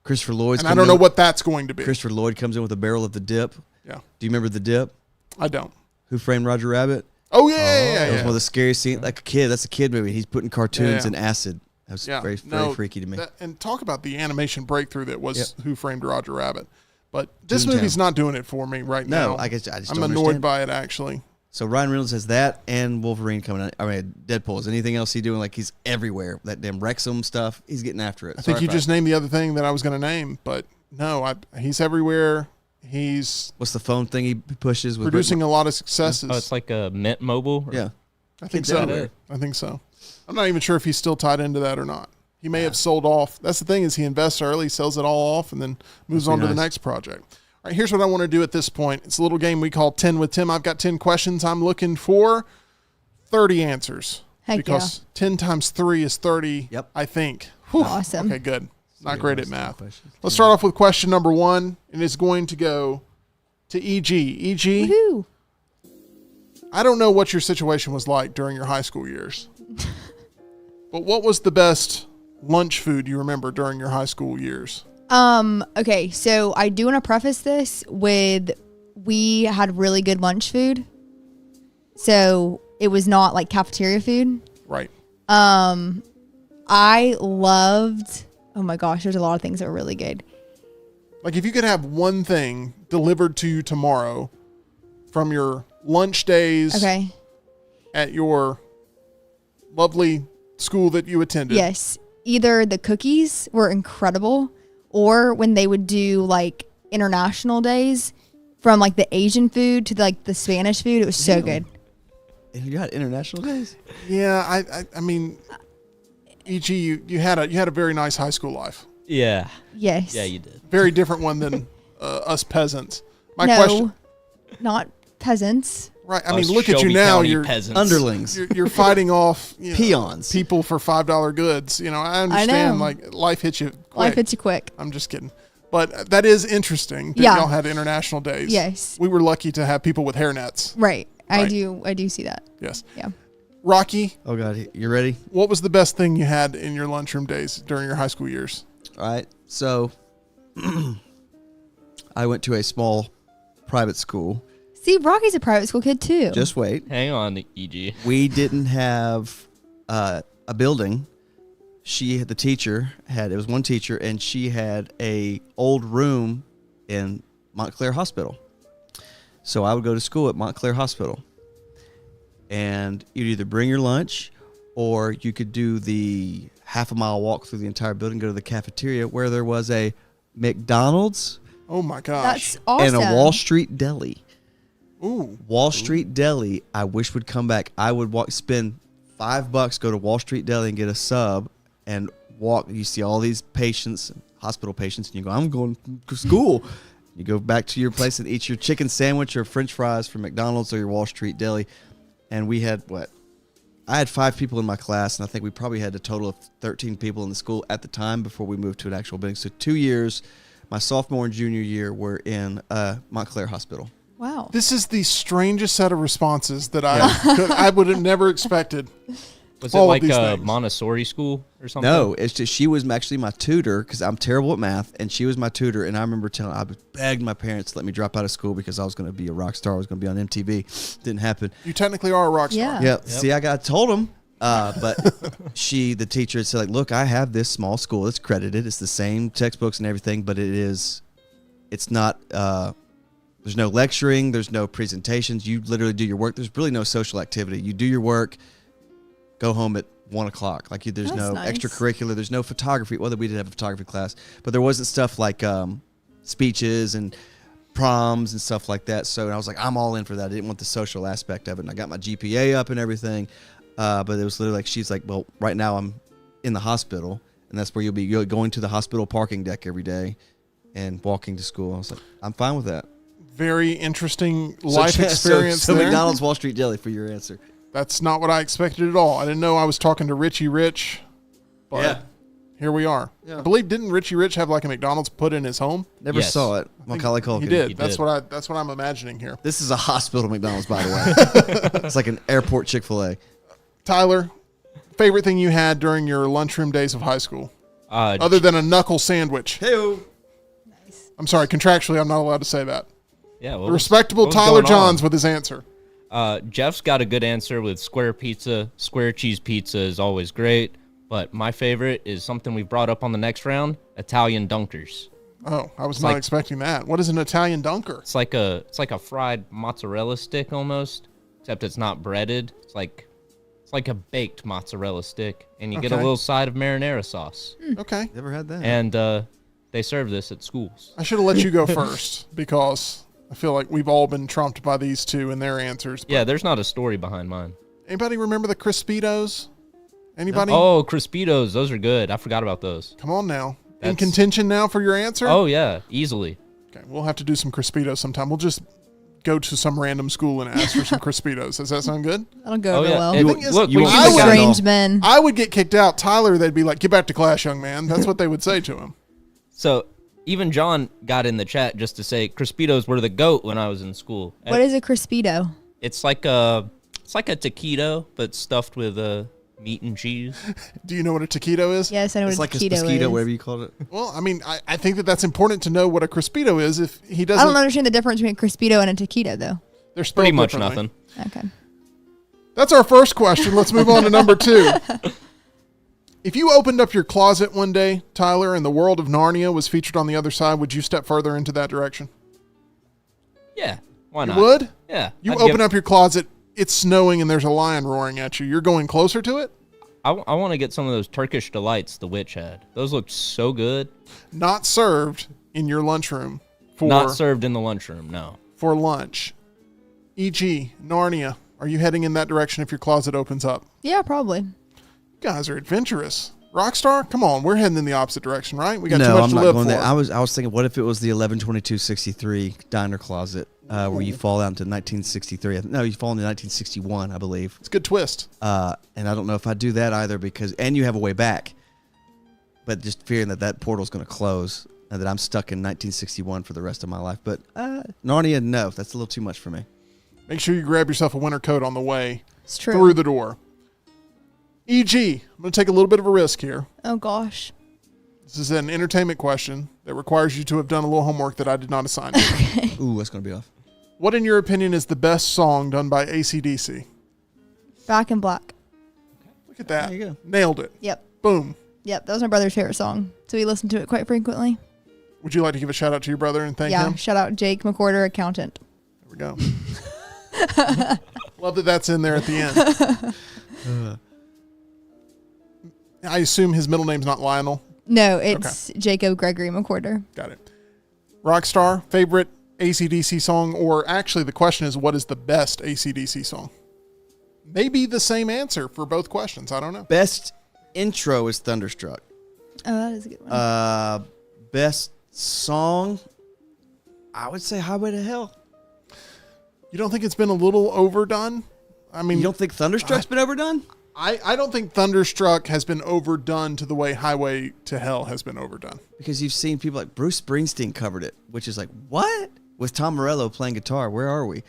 Christopher Lloyd's And I coming don't know in- what that's going to be. Christopher Lloyd comes in with a barrel of the dip. Yeah, Do you remember the dip? I don't. Who Framed Roger Rabbit? Oh, yeah, That was yeah. one of the scariest scenes. Like a kid, that's a kid movie. He's putting cartoons Yeah. in acid. That was Yeah, very no, freaky to me. And talk about the animation breakthrough that was Yep. Who Framed Roger Rabbit. But this Toontown. movie's not doing it for me right No, now. I just I'm don't annoyed understand. by it, actually. So Ryan Reynolds has that and Wolverine coming out. I mean, Deadpool. Is anything else he doing? Like he's everywhere. That damn Wrexham stuff. He's getting after it. I think you just named the other thing that I was going to name, but no, he's everywhere. He's What's the phone thing he pushes with producing a lot of successes. Oh, it's like a Mint Mobile? Yeah. I think Is that so. it? I think so. I'm not even sure if he's still tied into that or not. He may have sold off. That's the thing is he invests early, sells it all off, and then moves on to the next project. All right, here's what I want to do at this point. It's a little game we call 10 with Tim. I've got 10 questions. I'm looking for 30 answers. Heck because 10 times 3 is 30, Yep. I think. Whew. Awesome. Okay, good. Not great at math. questions. Let's start off with question number 1, and it's going to go to EG. EG, Woohoo. I don't know what your situation was like during your high school years, but what was the best lunch food you remember during your high school years? Okay, so I do want to preface this with we had really good lunch food. So it was not like cafeteria food. Right. I loved, oh my gosh, there's a lot of things that were really good. Like if you could have one thing delivered to you tomorrow from your lunch days Okay. at your lovely school that you attended. Yes. Either the cookies were incredible or when they would do like international days from like the Asian food to like the Spanish food, it was so good. And you got international days? Yeah, I mean, EG, you had a very nice high school life. Yeah. Yes. Yeah, you did. Very different one than us peasants. My no, question, not peasants. right? I mean, Us look at you Shelby now. County You're peasants. Underlings. you're fighting off Peons. people for $5 goods. You know, I understand. know. Like life hits you quick. Life hits you quick. I'm just kidding. But that is interesting that Yeah. y'all had international days. Yes. We were lucky to have people with hairnets. Right. I Right. do see that. Yes. Yeah. Rocky, Oh, God. You ready? what was the best thing you had in your lunchroom days during your high school years? All right. So I went to a small private school. See, Rocky's a private school kid too. Just wait. Hang on, EG. We didn't have a building. The teacher had, it was one teacher, and she had a old room in Montclair Hospital. So I would go to school at Montclair Hospital. And you'd either bring your lunch or you could do the half-a-mile walk through the entire building, go to the cafeteria where there was a McDonald's Oh my gosh. That's awesome. and a Wall Street deli. Ooh. Wall Street Deli, I wish would come back. I would spend $5, go to Wall Street Deli and get a sub and walk. You see all these patients, hospital patients, and you go, I'm going to school. You go back to your place and eat your chicken sandwich or French fries from McDonald's or your Wall Street Deli. And we had I had 5 people in my class, and I think we probably had a total of 13 people in the school at the time before we moved to an actual building. So 2 years, my sophomore and junior year, were in Montclair Hospital. Wow. This is the strangest set of responses that I would have never expected. Was it All of like these a things. Montessori school or something? No, it's just she was actually my tutor because I'm terrible at math, and she was my tutor. And I remember I begged my parents to let me drop out of school because I was going to be a rock star. I was going to be on MTV. Didn't happen. You technically are a rock star. Yeah. Yeah. See, I told them, but the teacher said, like, look, I have this small school. It's credited. It's the same textbooks and everything, but it's not. There's no lecturing. There's no presentations. You literally do your work. There's really no social activity. You do your work, go home at 1 o'clock. Like there's That's no nice. extracurricular. There's no photography. Well, we did have a photography class, but there wasn't stuff like speeches and proms and stuff like that. So I was like, I'm all in for that. I didn't want the social aspect of it. And I got my GPA up and everything. But it was literally like, she's like, well, right now I'm in the hospital, and that's where you'll be going to the hospital parking deck every day and walking to school. I was like, I'm fine with that. Very interesting life So experience there. McDonald's, Wall Street Deli for your answer. That's not what I expected at all. I didn't know I was talking to Richie Rich, but Yeah. here we are. Yeah. I believe, didn't Richie Rich have like a McDonald's put in his home? Never Yes. saw it. Macaulay Culkin. He did. He That's did. that's what I'm imagining here. This is a hospital McDonald's, by the way. It's like an airport Chick-fil-A. Tyler, favorite thing you had during your lunchroom days of high school, Uh, other than a knuckle sandwich? Hey-o. I'm sorry, contractually, I'm not allowed to say that. yeah, The respectable Tyler Johns with his answer. Jeff's got a good answer with square pizza. Square cheese pizza is always great, but my favorite is something we brought up on the next round: Italian dunkers. Oh, I was not like- expecting that. What is an Italian dunker? It's like a fried mozzarella stick almost, except it's not breaded. It's like a baked mozzarella stick, and you get a Okay. little side of marinara sauce. Okay. Never had that. And they serve this at schools. I should have let you go first because I feel like we've all been trumped by these two and their answers. But Yeah, there's not a story behind mine. anybody remember the Crispitos? Anybody? Oh, Crispitos. Those are good. I forgot about those. Come on now. In That's- contention now for your answer? Oh, yeah. Easily. Okay, we'll have to do some Crispitos sometime. We'll just go to some random school and ask for some Crispitos. Does that sound good? That'll go Oh, over yeah. well. And thing is, look, you we won't keep I it would- going. Strange men. I would get kicked out. Tyler, they'd be like, get back to class, young man. That's what they would say to him. So even John got in the chat just to say Crispitos were the GOAT when I was in school. What is a Crispito? It's like a taquito, but stuffed with meat and cheese. Do you know what a taquito is? Yes, I know It's what like a a taquito mosquito, is. whatever you called it. Well, I mean, I think that's important to know what a Crispito is. If he I doesn't, don't understand the difference between a Crispito and a taquito, though. they're spelled Pretty much differently. nothing. Okay. That's our first question. Let's move on to number 2. If you opened up your closet one day, Tyler, and the world of Narnia was featured on the other side, would you step further into that direction? Yeah. Why You not? would? Yeah. You I'd open give- up your closet, it's snowing, and there's a lion roaring at you. You're going closer to it? I want to get some of those Turkish delights the witch had. Those looked so good. Not served in your lunchroom for Not served in the lunchroom. No. for lunch. E.g., Narnia. Are you heading in that direction if your closet opens up? Yeah, probably. You guys are adventurous. Rockstar, come on. We're heading in the opposite direction, right? We got too No, much I'm to not live going for. there. I was thinking, what if it was the 11/22/63 diner closet where you fall down to 1963? No, you fall into 1961, I believe. It's a good twist. And I don't know if I'd do that either and you have a way back, but just fearing that portal's going to close and that I'm stuck in 1961 for the rest of my life. But Narnia, no, that's a little too much for me. Make sure you grab yourself a winter coat on the way It's true. through the door. E.g., I'm going to take a little bit of a risk here. Oh, gosh. This is an entertainment question that requires you to have done a little homework that I did not assign you. Ooh, that's going to be off. What, in your opinion, is the best song done by AC/DC? Back in Black. Look at that. There you go. Nailed it. Yep. Boom. Yep. That was my brother's favorite song. So we listened to it quite frequently. Would you like to give a shout out to your brother and thank Yeah. him? Shout out Jake McWhorter, accountant. There we go. Love that that's in there at the end. I assume his middle name's not Lionel. No, it's Jacob Gregory McWhorter. Got it. Rockstar, favorite AC/DC song, or actually the question is, what is the best AC/DC song? Maybe the same answer for both questions. I don't know. Best intro is Thunderstruck. Oh, that is a good one. Best song, I would say Highway to Hell. You don't think it's been a little overdone? I mean, You don't think Thunderstruck's been overdone? I don't think Thunderstruck has been overdone to the way Highway to Hell has been overdone. Because you've seen people like Bruce Springsteen covered it, which is like, what? With Tom Morello playing guitar, where are we?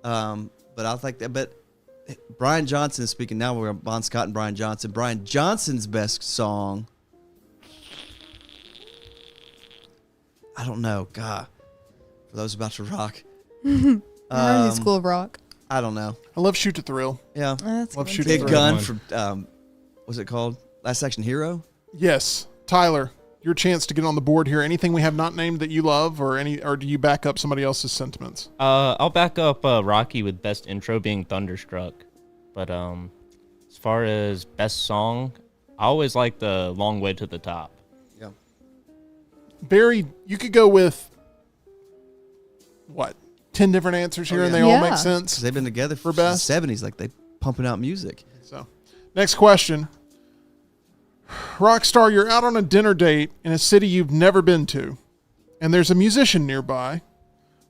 But I'll think that. But Brian Johnson is speaking now. We're on Bon Scott and Brian Johnson. Brian Johnson's best song, I don't know. God, for those about to rock, School of Rock. I don't know. I love Shoot to Thrill. Yeah, That's Love good. shooting Big Thrill. Gun one. from what's it called? Last Action Hero. Yes. Tyler, your chance to get on the board here. Anything we have not named that you love, or do you back up somebody else's sentiments? I'll back up Rocky with best intro being Thunderstruck. But as far as best song, I always like the Long Way to the Top. Yeah. Barry, you could go with what? 10 different answers here, and they all Yeah. make Because sense. they've been together for best? the 70s. Like they pumping out music. So, next question. Rockstar, you're out on a dinner date in a city you've never been to, and there's a musician nearby.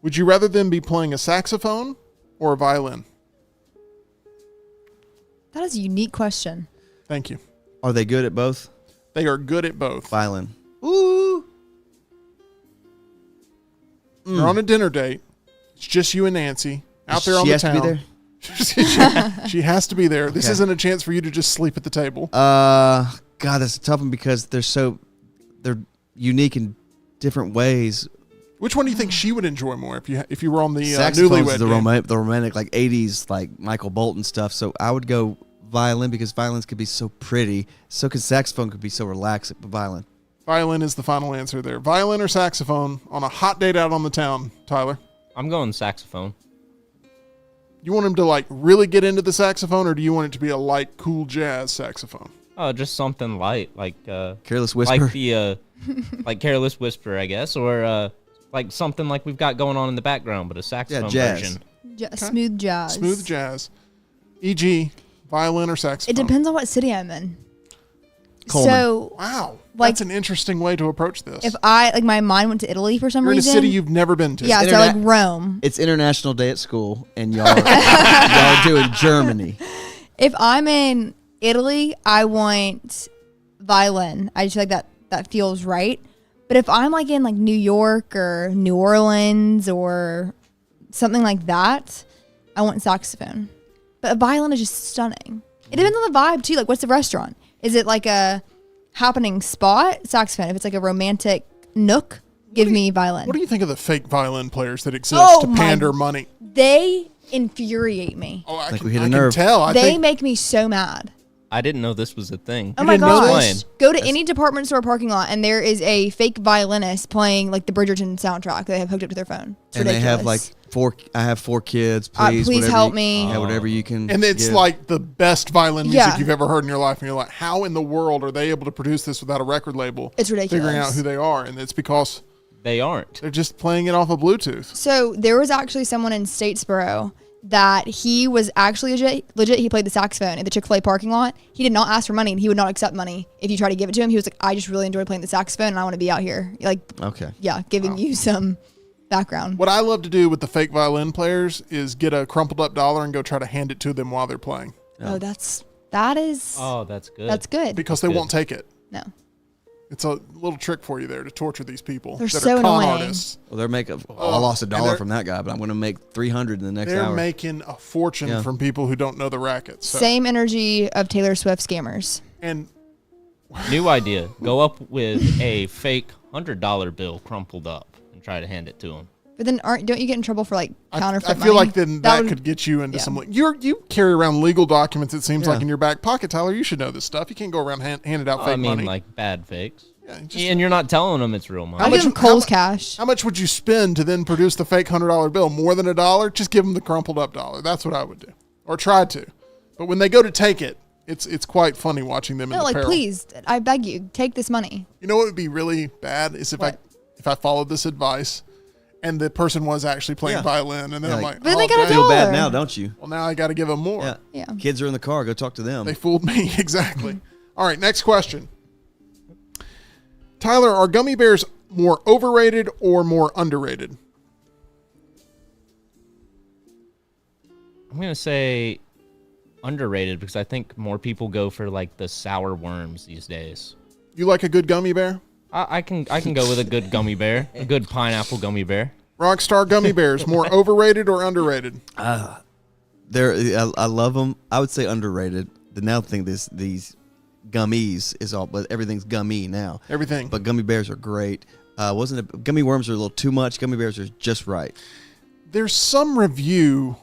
Would you rather them be playing a saxophone or a violin? That is a unique question. Thank you. Are they good at both? They are good at both. Violin. Ooh. You're on a dinner date. It's just you and Nancy out there on She the has town. to be there? she has to be there. This Okay. isn't a chance for you to just sleep at the table. God, that's a tough one because they're unique in different ways. Which one do you think she would enjoy more if you were on the Saxophones newlywed is the game? the romantic like 80s like Michael Bolton stuff. So I would go violin because violins could be so pretty. So could saxophone could be so relaxing, but violin. Violin is the final answer there. Violin or saxophone on a hot date out on the town, Tyler? I'm going saxophone. You want him to like really get into the saxophone, or do you want it to be a light, cool jazz saxophone? Oh, just something light, like Careless Whisper. like the like Careless Whisper, I guess, or like something like we've got going on in the background, but a saxophone jazz. version. Smooth jazz. Smooth jazz. E.g., Violin or It saxophone? depends on what city I'm in. Coleman. So Wow. Like, That's an interesting way to approach this. if I my mind went to Italy for some You're in a reason. city you've never been to. Yeah, so like Rome. It's International Day at school, and y'all are doing Germany. If I'm in Italy, I want violin. I just feel like that feels right. But if I'm like in like New York or New Orleans or something like that, I want saxophone. But a violin is just stunning. It depends on the vibe too. Like, what's the restaurant? Is it like a happening spot? Saxophone. If it's like a romantic nook, give me violin. What do you think of the fake violin players that exist Oh to my- pander money? They infuriate me. Oh, I Like can, we hit a I can nerve. tell. I They think make me so mad. I didn't know this was a thing. Oh my didn't know gosh. this? Go to any department store parking lot and there is a fake violinist playing like the Bridgerton soundtrack they have hooked up to their phone. It's And ridiculous. they have like I have 4 kids. Please, please whatever help you- me. Yeah, whatever you can. and it's give. like the best violin music Yeah. you've ever heard in your life. And you're like, how in the world are they able to produce this without a record label? It's ridiculous. Figuring out who they are. And it's because They aren't. they're just playing it off of Bluetooth. So there was actually someone in Statesboro that he was actually legit. He played the saxophone in the Chick-fil-A parking lot. He did not ask for money and he would not accept money if you try to give it to him. He was like, I just really enjoy playing the saxophone and I want to be out here. Like, Okay. yeah, giving you some background. What I love to do with the fake violin players is get a crumpled up dollar and go try to hand it to them while they're playing Oh, that is Oh, that's good. that's good. because they Good. won't take it. No. It's a little trick for you there to torture these people They're that so are con annoying. artists. Well, they're making. I lost and $1 they're- from that guy, but I'm going to make 300 in the next They're hour. making a fortune Yeah. from people who don't know the racket. So. Same energy of Taylor Swift scammers. And New idea. Go up with a fake $100 bill crumpled up and try to hand it to him. But then don't you get in trouble for like I counterfeit feel money? like then that would- could get you into yeah. some. You carry around legal documents. It seems Yeah. like in your back pocket, Tyler. You should know this stuff. You can't go around handing out fake I mean, money. like bad fakes. Yeah, just- And you're not telling them it's real money. I'll much- give them how Kohl's mu- cash. How much would you spend to then produce the fake $100 bill? More than $1? Just give them the crumpled up dollar. That's what I would do, or try to. But when they go to take it, it's quite funny watching them in No, the like peril. please, I beg you, take this money. You know what would be really bad is if What? I followed this advice, and the person was actually playing Yeah. violin, and then Yeah, I'm like- like, But they oh, gotta dang. Feel bad dollar. now, don't you? Well, now I got to give them more. Yeah. Yeah. Kids are in the car. Go talk to them. They fooled me exactly. All right, next question. Tyler, are gummy bears more overrated or more underrated? I'm going to say underrated because I think more people go for like the sour worms these days. You like a good gummy bear? I can go with a good gummy bear, a good pineapple gummy bear. Rockstar gummy bears, more overrated or underrated? I love them. I would say underrated. The now thing these gummies is all, but everything's gummy now. Everything. But gummy bears are great. Gummy worms are a little too much. Gummy bears are just right. There's some review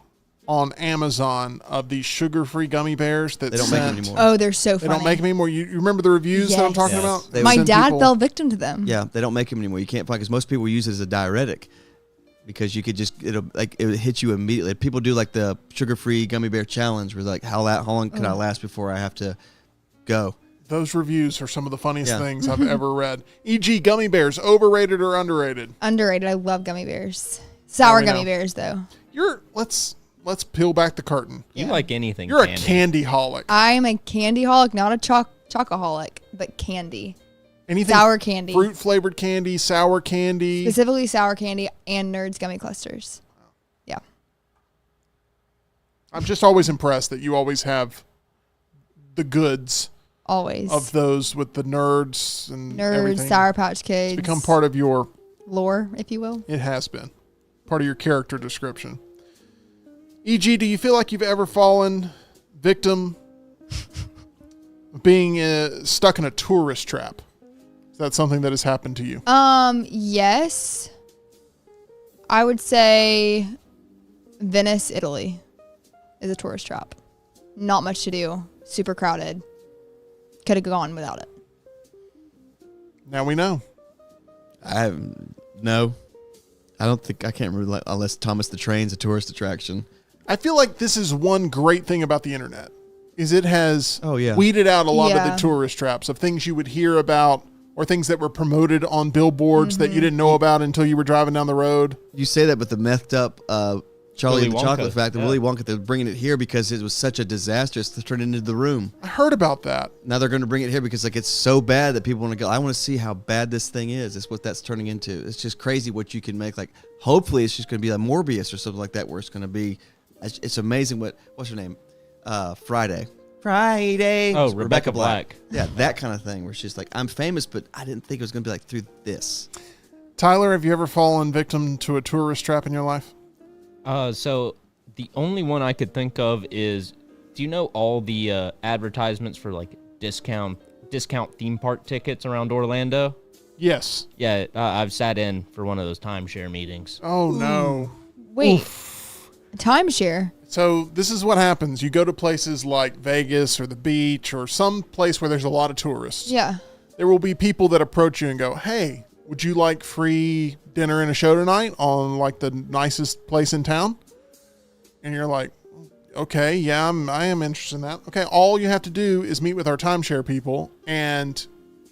on Amazon of these sugar-free gummy bears that They don't make them anymore. Oh, they're so They funny. don't make them anymore. You remember the reviews that I'm Yes. talking Yes. about? They My Send dad people- fell victim to them. Yeah, they don't make them anymore. You can't find because most people use it as a diuretic because you could just it would hit you immediately. People do like the sugar-free gummy bear challenge where like how long can I last before I have to go? Those reviews are some of the funniest Yeah. things I've ever read. E.g., gummy bears, overrated or underrated? Underrated. I love gummy bears. Sour we know. gummy bears though. Let's peel back the curtain. You like anything You're candy. a candy holic. I'm a candy holic, not a chocoholic, but candy. Anything Sour candy. fruit flavored candy, sour candy. Specifically sour candy and Nerds gummy clusters. Yeah. I'm just always impressed that you always have the goods Always. of those with the nerds and Nerds, everything. Sour Patch Kids. It's become part of your. lore, if you will. It has been part of your character description. E.g., do you feel like you've ever fallen victim of being stuck in a tourist trap? Is that something that has happened to you? Yes. I would say Venice, Italy is a tourist trap. Not much to do. Super crowded. Could have gone without it. Now we know. No. I don't think I can't remember unless Thomas the Train's a tourist attraction. I feel like this is one great thing about the internet is it has yeah. weeded out a lot of Yeah. the tourist traps of things you would hear about or things that were promoted on billboards that you didn't know about until you were driving down the road. You say that, but the methed up Charlie and the Willy Chocolate Wonka, Factory, yeah. Willy Wonka, they're bringing it here because it was such a disaster. It's turned into The Room. I heard about that. Now they're going to bring it here because like it's so bad that people want to go. I want to see how bad this thing is. It's what that's turning into. It's just crazy what you can make. Like hopefully it's just going to be like Morbius or something like that, where it's going to be. It's amazing. What's her name? Friday. Oh, Rebecca Black. Yeah, that kind of thing where she's like, I'm famous, but I didn't think it was going to be like through this. Tyler, have you ever fallen victim to a tourist trap in your life? So the only one I could think of is, do you know all the advertisements for like discount theme park tickets around Orlando? Yes. Yeah, I've sat in for one of those timeshare meetings. Oh, no. Wait, timeshare. So this is what happens. You go to places like Vegas or the beach or some place where there's a lot of tourists. Yeah. There will be people that approach you and go, hey, would you like free dinner and a show tonight on like the nicest place in town? And you're like, okay, yeah, I am interested in that. Okay, all you have to do is meet with our timeshare people, and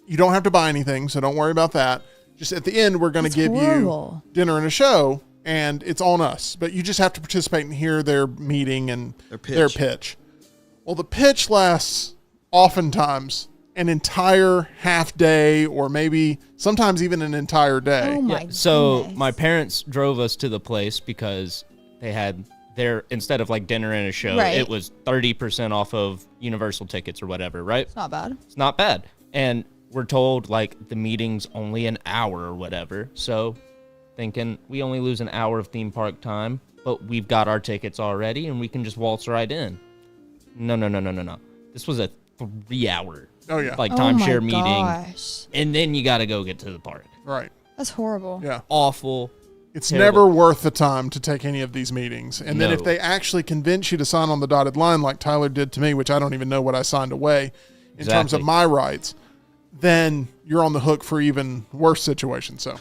you don't have to buy anything, so don't worry about that. Just at the end, we're going to give horrible. you dinner and a show, and it's on us. But you just have to participate and hear their meeting and their pitch. Well, the pitch lasts oftentimes an entire half day, or maybe sometimes even an entire day. Oh my So goodness. my parents drove us to the place because they had instead of like dinner and a show, Right. it was 30% off of Universal tickets or whatever, right? It's not bad. It's not bad. And we're told like the meeting's only an hour or whatever. So thinking we only lose an hour of theme park time, but we've got our tickets already and we can just waltz right in. No. This was a 3-hour Oh, yeah. like Oh timeshare my meeting. gosh. And then you got to go get to the park. Right. That's horrible. Yeah. Awful. It's Terrible. never worth the time to take any of these meetings. And then No. if they actually convince you to sign on the dotted line like Tyler did to me, which I don't even know what I signed away in terms of Exactly. my rights, then you're on the hook for even worse situations. So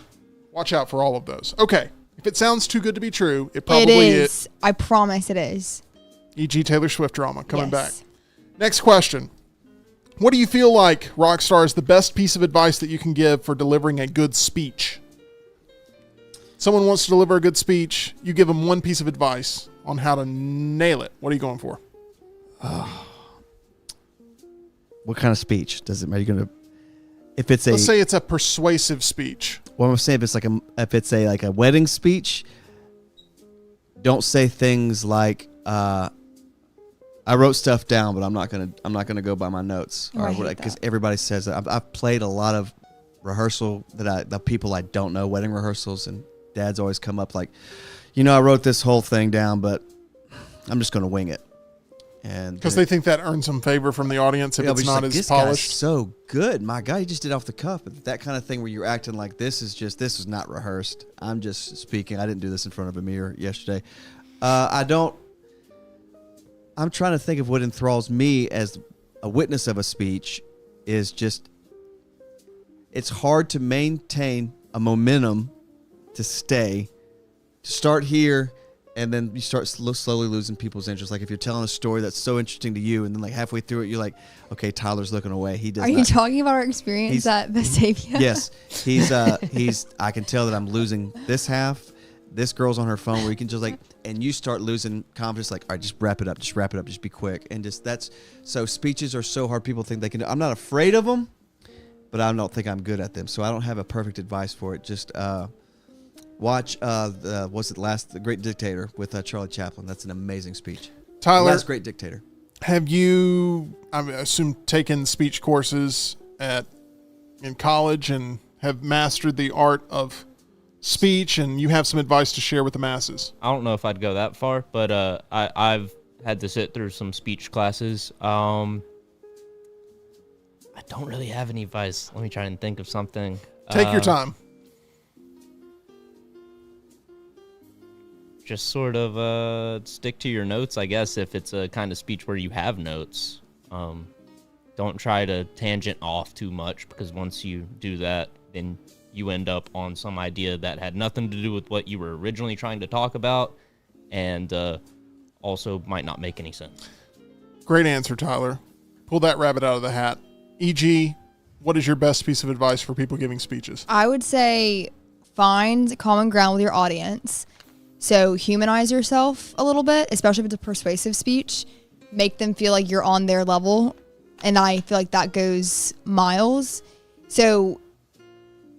watch out for all of those. Okay. If it sounds too good to be true, it probably It is. is. I promise it is. E.g. Taylor Swift drama coming back. Yes. Next question. What do you feel like, Rockstar, is the best piece of advice that you can give for delivering a good speech? Someone wants to deliver a good speech. You give them one piece of advice on how to nail it. What are you going for? What kind of speech does it matter? You're gonna, if it's a, Let's say it's a persuasive speech. what I'm saying, if it's like a wedding speech, don't say things like, I wrote stuff down, but I'm not gonna go by my notes, Oh, I or hate because that. everybody says that. I've played a lot of rehearsal the people I don't know, wedding rehearsals, and dads always come up like, I wrote this whole thing down, but I'm just gonna wing it, and Because they think that earns them favor from the audience if yeah, it's but not like, as this guy's polished. so good. My God, he just did off the cuff. But that kind of thing where you're acting like this is not rehearsed. I'm just speaking. I didn't do this in front of a mirror yesterday. I'm trying to think of what enthralls me as a witness of a speech is just, it's hard to maintain a momentum to start here, and then you start slowly losing people's interest. Like if you're telling a story that's so interesting to you, and then like halfway through it, you're like, okay, Tyler's looking away. He does Are you not. talking about our experience He's- at Vestavia? Yes, he's. I can tell that I'm losing this half. This girl's on her phone where you can just like, and you start losing confidence. Like, all right, just wrap it up. Just be quick. And so speeches are so hard. People think they can do. I'm not afraid of them, but I don't think I'm good at them. So I don't have a perfect advice for it. Just watch The Great Dictator with Charlie Chaplin. That's an amazing speech. Tyler, Last Great Dictator. have you, I assume, taken speech courses in college and have mastered the art of speech, and you have some advice to share with the masses? I don't know if I'd go that far, but I've had to sit through some speech classes. I don't really have any advice. Let me try and think of something. Take your time. Just sort of stick to your notes, I guess, if it's a kind of speech where you have notes. Don't try to tangent off too much, because once you do that, then you end up on some idea that had nothing to do with what you were originally trying to talk about, and also might not make any sense. Great answer, Tyler. Pull that rabbit out of the hat. E.g., what is your best piece of advice for people giving speeches? I would say find common ground with your audience. So humanize yourself a little bit, especially if it's a persuasive speech. Make them feel like you're on their level. And I feel like that goes miles. So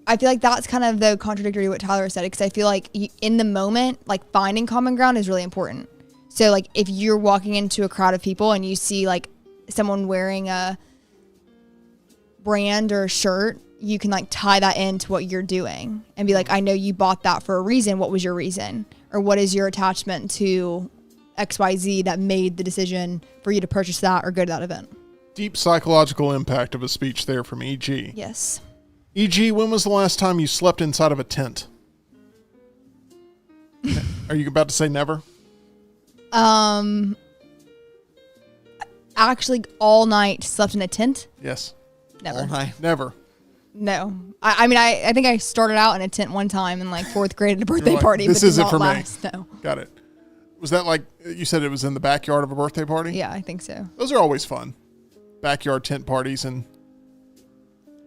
I feel like that's kind of the contradictory to what Tyler said, because I feel like in the moment, like finding common ground is really important. So like if you're walking into a crowd of people and you see like someone wearing a brand or a shirt, you can like tie that into what you're doing and be like, I know you bought that for a reason. What was your reason? Or what is your attachment to XYZ that made the decision for you to purchase that or go to that event? Deep psychological impact of a speech there from EG. Yes. EG, when was the last time you slept inside of a tent? Are you about to say never? Actually, all night slept in a tent. Yes. Never. All night. Never. No. I mean, I think I started out in a tent one time in like 4th grade at a birthday like, party. this but did isn't not for me. last. No. Got it. Was that like, you said it was in the backyard of a birthday party? Yeah, I think so. Those are always fun. Backyard tent parties and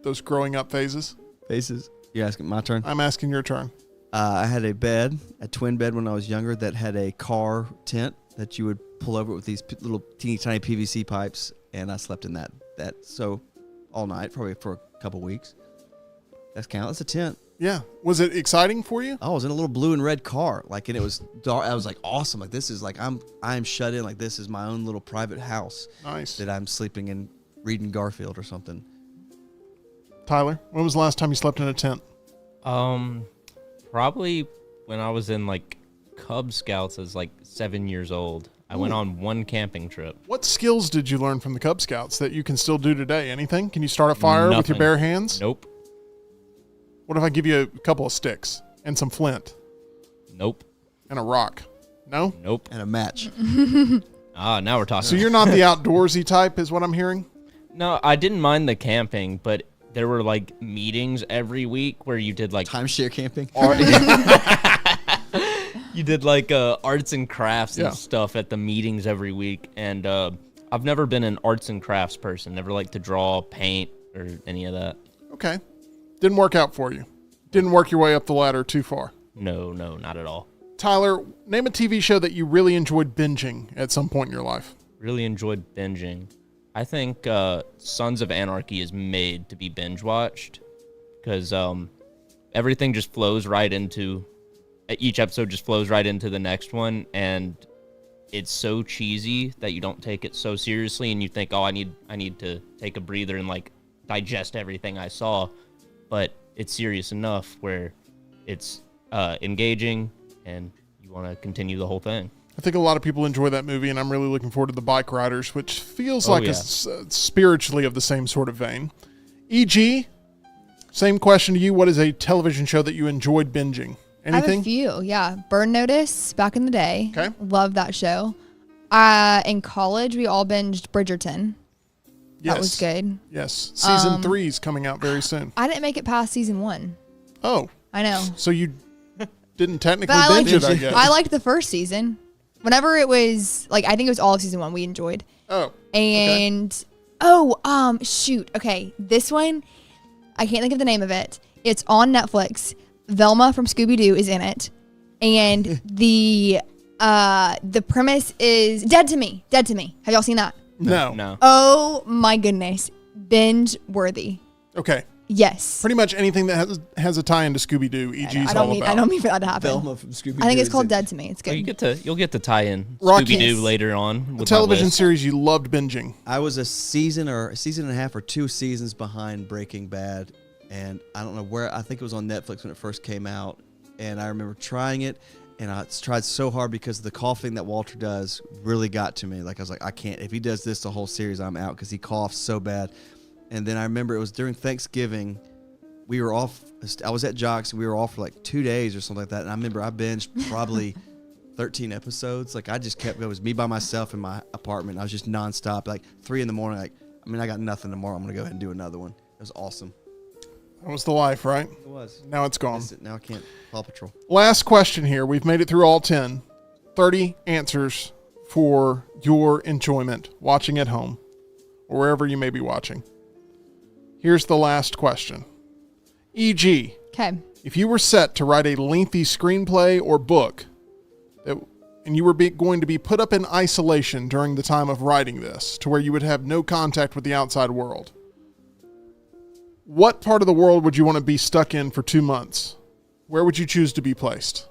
those growing up phases. Faces. You asking my turn? I'm asking your turn. I had a twin bed when I was younger that had a car tent that you would pull over with these little teeny tiny PVC pipes, and I slept in that so all night, probably for a couple weeks. That's a tent. Yeah. Was it exciting for you? I was in a little blue and red car, like, and it was dark. I was like, awesome. Like, this is like I'm shut in. Like, this is my own little private house. Nice. That I'm sleeping in, reading Garfield or something. Tyler, when was the last time you slept in a tent? Probably when I was in like Cub Scouts as like 7 years old. I went on one camping trip. What skills did you learn from the Cub Scouts that you can still do today? Anything? Can you start a fire with your Nothing. bare hands? Nope. What if I give you a couple of sticks and some flint Nope. and a rock? No? Nope. And a match. Now we're talking. So you're not the outdoorsy type is what I'm hearing? No, I didn't mind the camping, but there were like meetings every week where you did like Timeshare camping. you did like arts and crafts and Yeah. stuff at the meetings every week. And I've never been an arts and crafts person. Never liked to draw, paint, or any of that. Okay. Didn't work out for you. Didn't work your way up the ladder too far. No, not at all. Tyler, name a TV show that you really enjoyed binging at some point in your life. Really enjoyed binging. I think Sons of Anarchy is made to be binge watched because everything just flows right into each episode just flows right into the next one, and it's so cheesy that you don't take it so seriously, and you think, oh, I need to take a breather and like digest everything I saw, but it's serious enough where it's engaging and you want to continue the whole thing. I think a lot of people enjoy that movie, and I'm really looking forward to The Bike Riders, which feels Oh, like yeah. spiritually of the same sort of vein. EG, same question to you. What is a television show that you enjoyed binging? I have a Anything? few, yeah. Burn Notice back in the day. Okay. Love that show. In college, we all binged Bridgerton. Yes. That was good. Yes. Season 3 is coming out very soon. I didn't make it past season 1. Oh, I know. so you didn't technically But I binge liked, it, I guess. I liked the first season. Whenever it was, like, I think it was all of season 1 we enjoyed. Oh. And, shoot. Okay, this one, I can't think of the name of it. It's on Netflix. Velma from Scooby-Doo is in it. And the premise is Dead to Me. Dead to Me. Have y'all seen that? No. Oh my goodness. Binge worthy. Okay. Yes. Pretty much anything that has a tie into Scooby-Doo, EG's I all don't about. mean for that to happen. Velma from Scooby-Doo. I think it's is called in- Dead to Me. It's Well, good. you'll get to tie in Rocky. Scooby-Doo later on. A With my television list. series you loved binging. I was a season and a half or 2 seasons behind Breaking Bad, and I don't know where. I think it was on Netflix when it first came out, and I remember trying it, and I tried so hard because the coughing that Walter does really got to me. Like, I was like, I can't. If he does this the whole series, I'm out because he coughs so bad. And then I remember it was during Thanksgiving. We were off. I was at Jocks. We were off for like 2 days or something like that. And I remember I binged probably 13 episodes. Like, I just kept. It was me by myself in my apartment. I was just nonstop. Like 3 a.m. Like, I got nothing tomorrow. I'm gonna go ahead and do another one. It was awesome. That was the life, right? It was. Now it's gone. That's it. Now I can't. Paw Patrol. Last question here. We've made it through all 10. 30 answers for your enjoyment watching at home or wherever you may be watching. Here's the last question. EG, Okay. if you were set to write a lengthy screenplay or book, and you were going to be put up in isolation during the time of writing this, to where you would have no contact with the outside world, what part of the world would you want to be stuck in for 2 months? Where would you choose to be placed?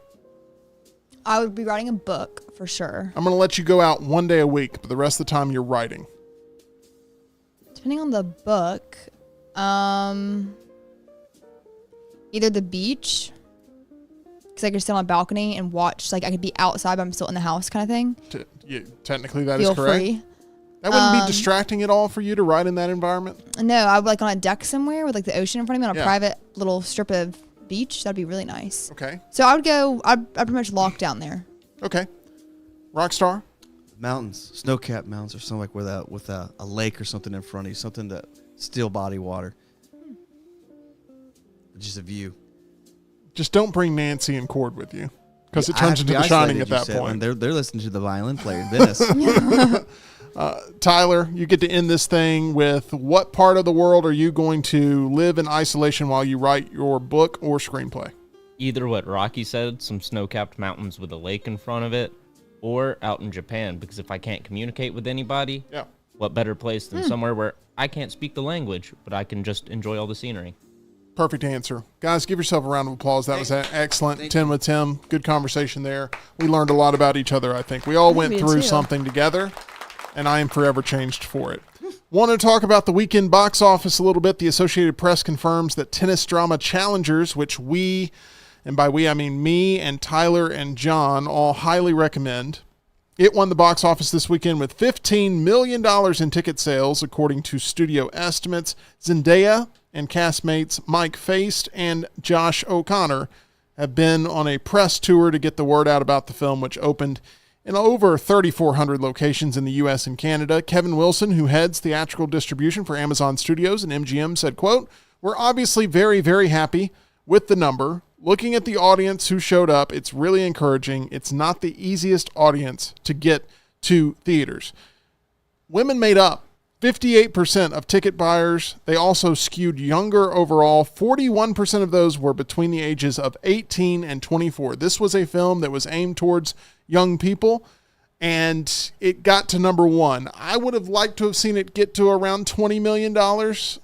I would be writing a book for sure. I'm going to let you go out 1 day a week, but the rest of the time you're writing. Depending on the book, either the beach, because I could sit on a balcony and watch, like I could be outside, but I'm still in the house kind of thing. Technically that Feel is correct. free. That wouldn't be distracting at all for you to write in that environment? No, I would like on a deck somewhere with like the ocean in front of me on a Yeah. private little strip of beach. That'd be really nice. Okay. So I'd pretty much lock down there. Okay. Rockstar? Mountains, snow-capped mountains, or something like with a lake or something in front of you, something that still body water. Just a view. Just don't bring Nancy and Cord with you, because it I have turns to into be The Shining isolated, at you that said, point. when they're listening to the violin player in Venice. Tyler, you get to end this thing with what part of the world are you going to live in isolation while you write your book or screenplay? Either what Rocky said, some snow-capped mountains with a lake in front of it, or out in Japan, because if I can't communicate with anybody, Yeah. what better place than somewhere where I can't speak the language, but I can just enjoy all the scenery. Perfect answer. Guys, give yourself a round of applause. That was excellent. 10 with Tim. Good conversation there. We learned a lot about each other, I think. We all went Me through too. something together, and I am forever changed for it. Want to talk about the weekend box office a little bit. The Associated Press confirms that tennis drama Challengers, which we, and by we I mean me and Tyler and John, all highly recommend. It won the box office this weekend with $15 million in ticket sales, according to studio estimates. Zendaya and castmates Mike Feist and Josh O'Connor have been on a press tour to get the word out about the film, which opened in over 3,400 locations in the U.S. and Canada. Kevin Wilson, who heads theatrical distribution for Amazon Studios and MGM, said, quote, "We're obviously very, very happy with the number. Looking at the audience who showed up, it's really encouraging. It's not the easiest audience to get to theaters." Women made up 58% of ticket buyers. They also skewed younger overall. 41% of those were between the ages of 18 and 24. This was a film that was aimed towards young people, and it got to number one. I would have liked to have seen it get to around $20 million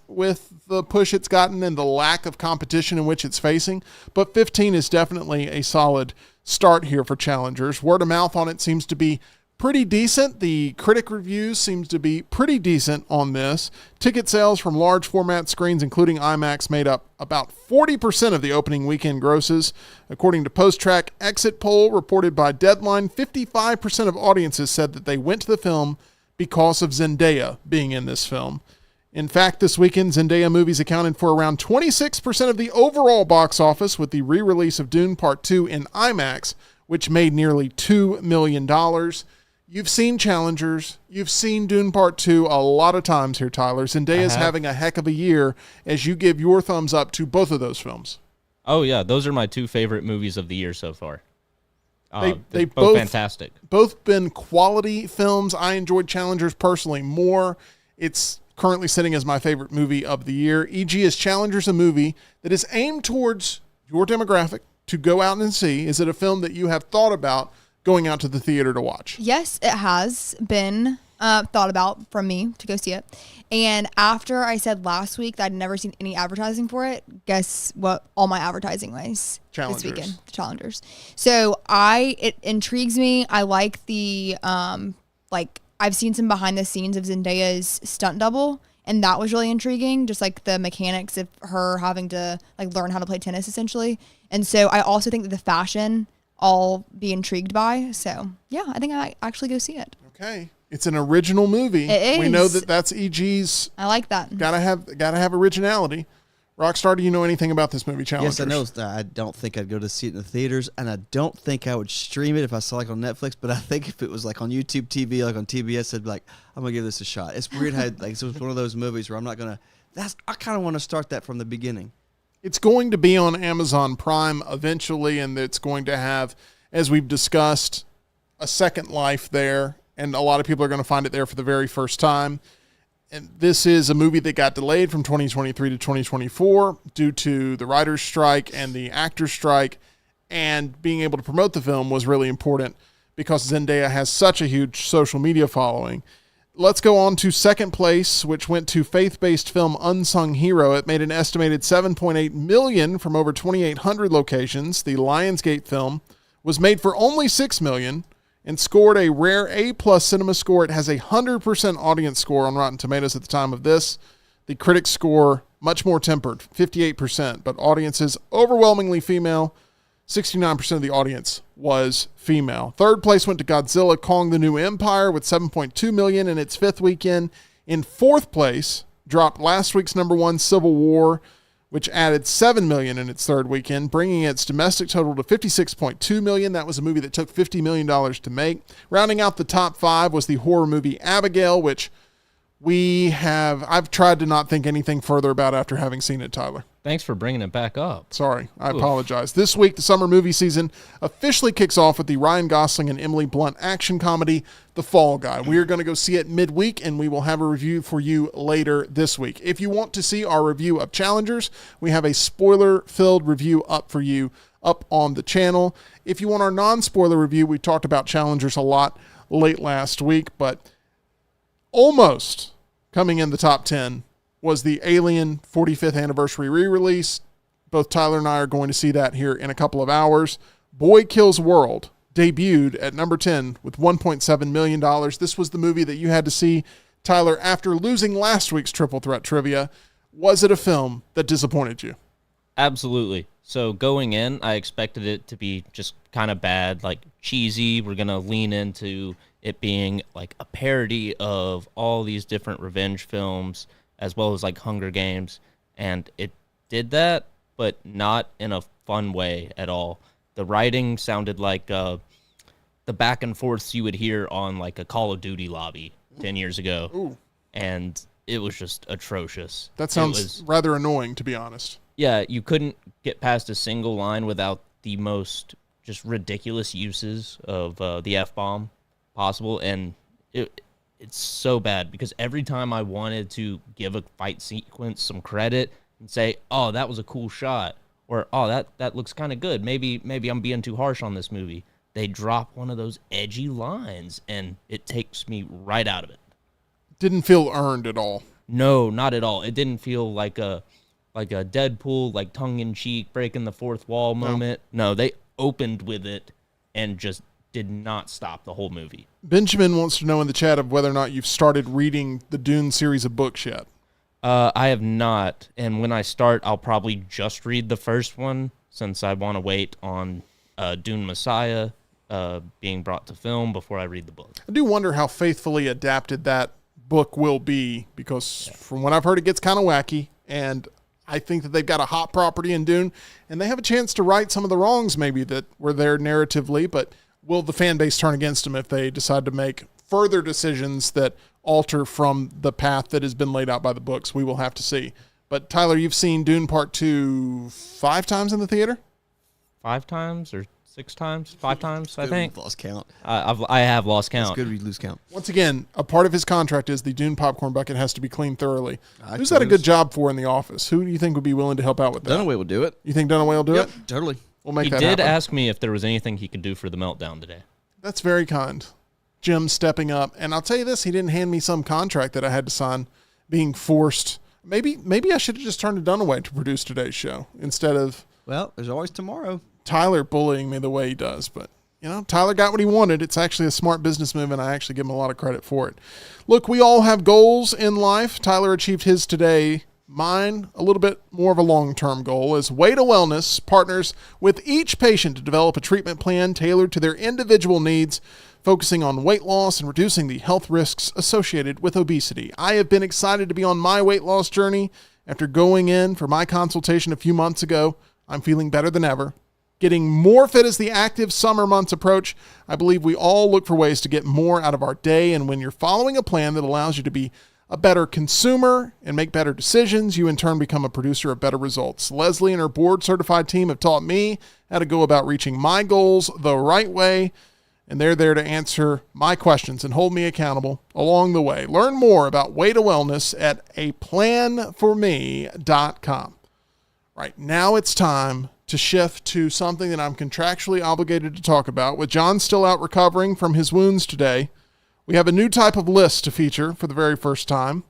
with the push it's gotten and the lack of competition in which it's facing, but 15 is definitely a solid start here for Challengers. Word of mouth on it seems to be pretty decent. The critic reviews seems to be pretty decent on this. Ticket sales from large format screens, including IMAX, made up about 40% of the opening weekend grosses. According to Post-Track exit poll reported by Deadline, 55% of audiences said that they went to the film because of Zendaya being in this film. In fact, this weekend, Zendaya movies accounted for around 26% of the overall box office, with the re-release of Dune Part 2 in IMAX, which made nearly $2 million. You've seen Challengers. You've seen Dune Part 2 a lot of times here, Tyler. Zendaya's having a heck of a year as you give your thumbs up to both of those films. Oh, yeah, those are my two favorite movies of the year so far. They They're both fantastic. Both been quality films. I enjoyed Challengers personally more. It's currently sitting as my favorite movie of the year. E.g., is Challengers a movie that is aimed towards your demographic to go out and see? Is it a film that you have thought about going out to the theater to watch? Yes, it has been thought about from me to go see it. And after I said last week that I'd never seen any advertising for it, guess what all my advertising was Challengers. this weekend? The Challengers. So it intrigues me. I like the, I've seen some behind the scenes of Zendaya's stunt double, and that was really intriguing. Just like the mechanics of her having to like learn how to play tennis essentially. And so I also think that the fashion I'll be intrigued by. So yeah, I think I actually go see it. Okay. It's an original movie. It We know is. that that's E.G.'s I like that. gotta have originality. Rockstar, do you know anything about this movie, Challengers? Yes, I know. I don't think I'd go to see it in the theaters, and I don't think I would stream it if I saw it on Netflix. But I think if it was like on YouTube TV, like on TBS, I'd be like, I'm gonna give this a shot. It's weird how like it's one of those movies where I'm not gonna. I kind of want to start that from the beginning. It's going to be on Amazon Prime eventually, and it's going to have, as we've discussed, a second life there, and a lot of people are going to find it there for the very first time. And this is a movie that got delayed from 2023 to 2024 due to the writer's strike and the actor's strike. and being able to promote the film was really important because Zendaya has such a huge social media following. Let's go on to second place, which went to faith-based film Unsung Hero. It made an estimated $7.8 million from over 2,800 locations. The Lionsgate film was made for only $6 million and scored a rare A+ cinema score. It has a 100% audience score on Rotten Tomatoes at the time of this. The critics score much more tempered, 58%, but audiences overwhelmingly female. 69% of the audience was female. Third place went to Godzilla Kong the New Empire with $7.2 million in its fifth weekend. In fourth place dropped last week's number one Civil War, which added $7 million in its third weekend, bringing its domestic total to $56.2 million. That was a movie that took $50 million to make. Rounding out the top five was the horror movie Abigail, which I've tried to not think anything further about after having seen it, Tyler. Thanks for bringing it back up. Sorry, I apologize. This week, the summer movie season officially kicks off with the Ryan Gosling and Emily Blunt action comedy, The Fall Guy. We are going to go see it midweek, and we will have a review for you later this week. If you want to see our review of Challengers, we have a spoiler-filled review up for you up on the channel. If you want our non-spoiler review, we talked about Challengers a lot late last week, but almost coming in the top 10 was the Alien 45th anniversary re-release. Both Tyler and I are going to see that here in a couple of hours. Boy Kills World debuted at number 10 with $1.7 million. This was the movie that you had to see, Tyler, after losing last week's Triple Threat Trivia. Was it a film that disappointed you? Absolutely. So going in, I expected it to be just kind of bad, like cheesy. We're going to lean into it being like a parody of all these different revenge films, as well as like Hunger Games, and it did that, but not in a fun way at all. The writing sounded like the back and forths you would hear on like a Call of Duty lobby 10 years ago. Ooh. And it was just atrocious. That sounds rather annoying, to be honest. Yeah, you couldn't get past a single line without the most just ridiculous uses of the F-bomb possible, and it's so bad because every time I wanted to give a fight sequence some credit and say, oh, that was a cool shot, or oh, that looks kind of good, maybe I'm being too harsh on this movie, they drop one of those edgy lines and it takes me right out of it. Didn't feel earned at all. No, not at all. It didn't feel like a Deadpool, like tongue-in-cheek, breaking the fourth wall moment. No, they opened with it and just did not stop the whole movie. Benjamin wants to know in the chat of whether or not you've started reading the Dune series of books yet. I have not, and when I start, I'll probably just read the first one since I want to wait on Dune Messiah being brought to film before I read the book. I do wonder how faithfully adapted that book will be because from what I've heard, it gets kind of wacky, and I think that they've got a hot property in Dune, and they have a chance to right some of the wrongs maybe that were there narratively, but will the fan base turn against them if they decide to make further decisions that alter from the path that has been laid out by the books? We will have to see. But Tyler, you've seen Dune Part 2 5 times in the theater? 5 times or 6 times? 5 times, I think. Lost count. I have lost count. It's good we lose count. Once again, a part of his contract is the Dune popcorn bucket has to be cleaned thoroughly. Who's that a good job for in the office? Who do you think would be willing to help out with that? Dunaway will do it. You think Dunaway will do it? Totally. We'll make He that did happen. ask me if there was anything he could do for the Meltdown today. That's very kind. Jim stepping up. And I'll tell you this, he didn't hand me some contract that I had to sign, being forced. Maybe I should have just turned to Dunaway to produce today's show instead of Well, there's always tomorrow. Tyler bullying me the way he does. But, you know, Tyler got what he wanted. It's actually a smart business move, and I actually give him a lot of credit for it. Look, we all have goals in life. Tyler achieved his today. Mine, a little bit more of a long-term goal, is Way to Wellness partners with each patient to develop a treatment plan tailored to their individual needs, focusing on weight loss and reducing the health risks associated with obesity. I have been excited to be on my weight loss journey. After going in for my consultation a few months ago, I'm feeling better than ever. Getting more fit as the active summer months approach. I believe we all look for ways to get more out of our day, and when you're following a plan that allows you to be a better consumer and make better decisions, you in turn become a producer of better results. Leslie and her board-certified team have taught me how to go about reaching my goals the right way, and they're there to answer my questions and hold me accountable along the way. Learn more about Way to Wellness at aplanforme.com. Right now it's time to shift to something that I'm contractually obligated to talk about. With John still out recovering from his wounds today, we have a new type of list to feature for the very first time.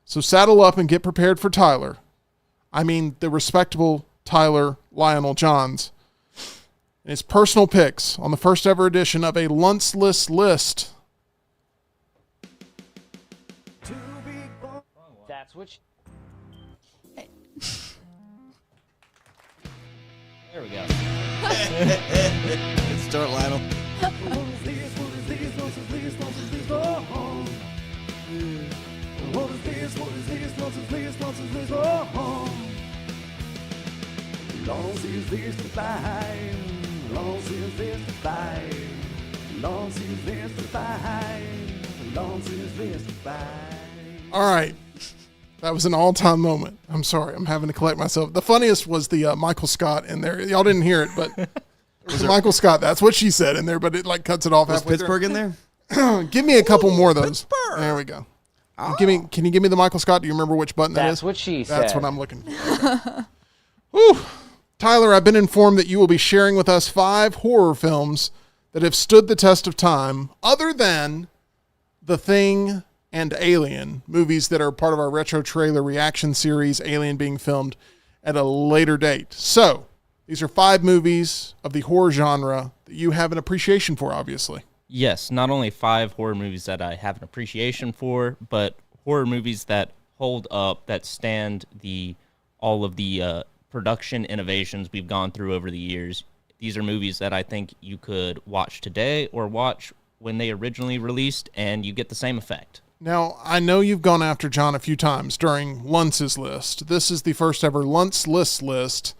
So saddle up and get prepared for Tyler. I mean, the respectable Tyler Lionel Johns. His personal picks on the first ever edition of a LUNCE-LESS list. That's what There we go. Let's start, Lionel. All right. That was an all-time moment. I'm sorry. I'm having to collect myself. The funniest was the Michael Scott in there. Y'all didn't hear it, but it was Michael Scott. That's what she said in there, but it like cuts it off Was halfway Pittsburgh in there? through. Give me a couple more of those. Pittsburgh. There we go. Can you give me the Michael Scott? Do you remember which button that is? That's what she said. That's what I'm looking for. Okay. Whew. Tyler, I've been informed that you will be sharing with us 5 horror films that have stood the test of time, other than The Thing and Alien, movies that are part of our retro trailer reaction series, Alien being filmed at a later date. So, these are 5 movies of the horror genre that you have an appreciation for, obviously. Yes, not only 5 horror movies that I have an appreciation for, but horror movies that hold up, that stand all of the production innovations we've gone through over the years. These are movies that I think you could watch today or watch when they originally released, and you get the same effect. Now, I know you've gone after John a few times during Lunce's list. This is the first ever LUNCE-LESS list.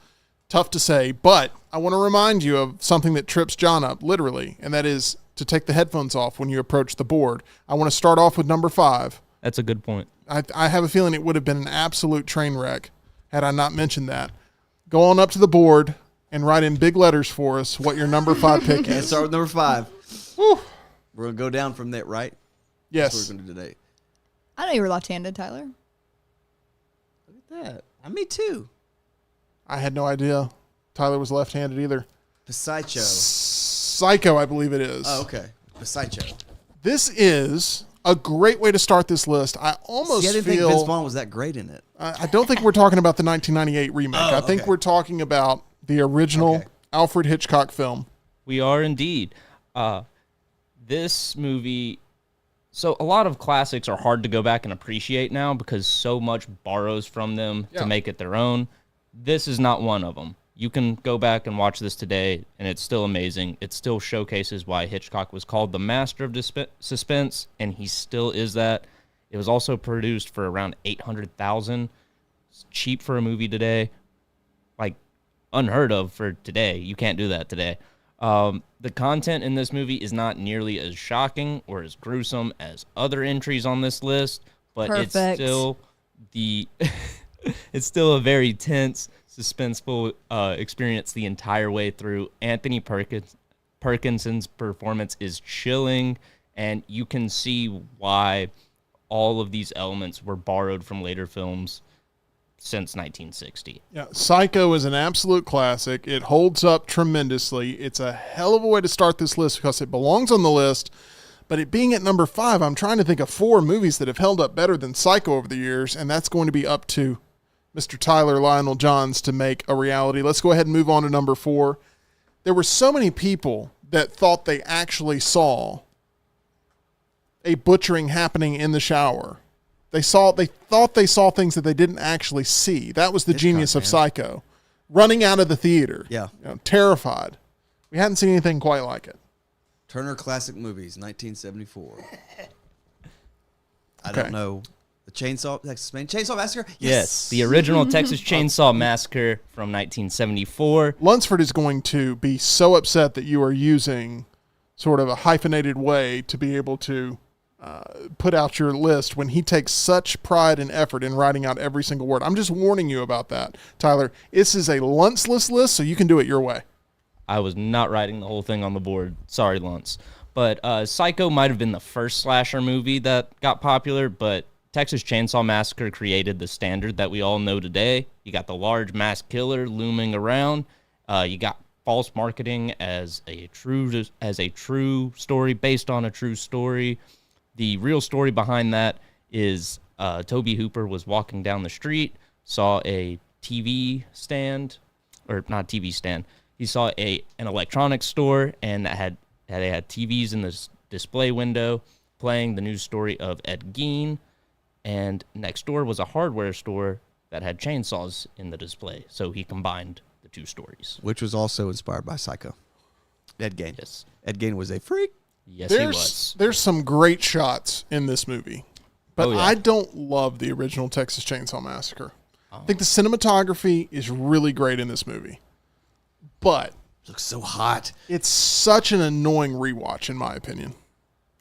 Tough to say, but I want to remind you of something that trips John up, literally, and that is to take the headphones off when you approach the board. I want to start off with number 5. That's a good point. I have a feeling it would have been an absolute train wreck had I not mentioned that. Go on up to the board and write in big letters for us what your number 5 pick And is. start with number 5. Whew. We're going to go down from that, right? Yes. That's what we're going to do today. I know you were left-handed, Tyler. Look at that. Me too. I had no idea Tyler was left-handed either. Psycho. Psycho, I believe it is. Oh, okay. Psycho. This is a great way to start this list. I almost See, I didn't think feel... Vince Vaughn was that great in it. I don't think we're talking about the 1998 remake. Oh, I think okay. we're talking about the original Okay. Alfred Hitchcock film. We are indeed. This movie... So a lot of classics are hard to go back and appreciate now because so much borrows from them Yeah. to make it their own. This is not one of them. You can go back and watch this today, and it's still amazing. It still showcases why Hitchcock was called the master of suspense, and he still is that. It was also produced for around $800,000. It's cheap for a movie today, like unheard of for today. You can't do that today. The content in this movie is not nearly as shocking or as gruesome as other entries on this list, but Perfect. it's still it's still a very tense, suspenseful experience the entire way through. Anthony Perkinson's performance is chilling, and you can see why all of these elements were borrowed from later films since 1960. Yeah, Psycho is an absolute classic. It holds up tremendously. It's a hell of a way to start this list because it belongs on the list. But it being at number 5, I'm trying to think of 4 movies that have held up better than Psycho over the years, and that's going to be up to Mr. Tyler Lionel Johns to make a reality. Let's go ahead and move on to number 4. There were so many people that thought they actually saw a butchering happening in the shower. They thought they saw things that they didn't actually see. That was the Hitchcock, genius of man. Psycho. Running out of the theater. Yeah. Terrified. We hadn't seen anything quite like it. Turner Classic Movies, 1974. I Okay. don't know. The Chainsaw Massacre? Yes, the original Texas Chainsaw Massacre from 1974. Lunsford is going to be so upset that you are using sort of a hyphenated way to be able to put out your list when he takes such pride and effort in writing out every single word. I'm just warning you about that, Tyler. This is a LUNCE-LESS list, so you can do it your way. I was not writing the whole thing on the board. Sorry, Lunce. But Psycho might have been the first slasher movie that got popular, but Texas Chainsaw Massacre created the standard that we all know today. You got the large masked killer looming around, You got false marketing as a true story based on a true story. The real story behind that is Toby Hooper was walking down the street, saw a TV stand, or not TV stand. He saw an electronics store, and they had TVs in this display window playing the news story of Ed Gein, and next door was a hardware store that had chainsaws in the display. So he combined the two stories. Which was also inspired by Psycho. Ed Gein. Yes. Ed Gein was a freak. Yes, he was. There's some great shots in this movie, but Oh, yeah. I don't love the original Texas Chainsaw Massacre. I think the cinematography is really great in this movie, but Looks so hot. it's such an annoying rewatch, in my opinion.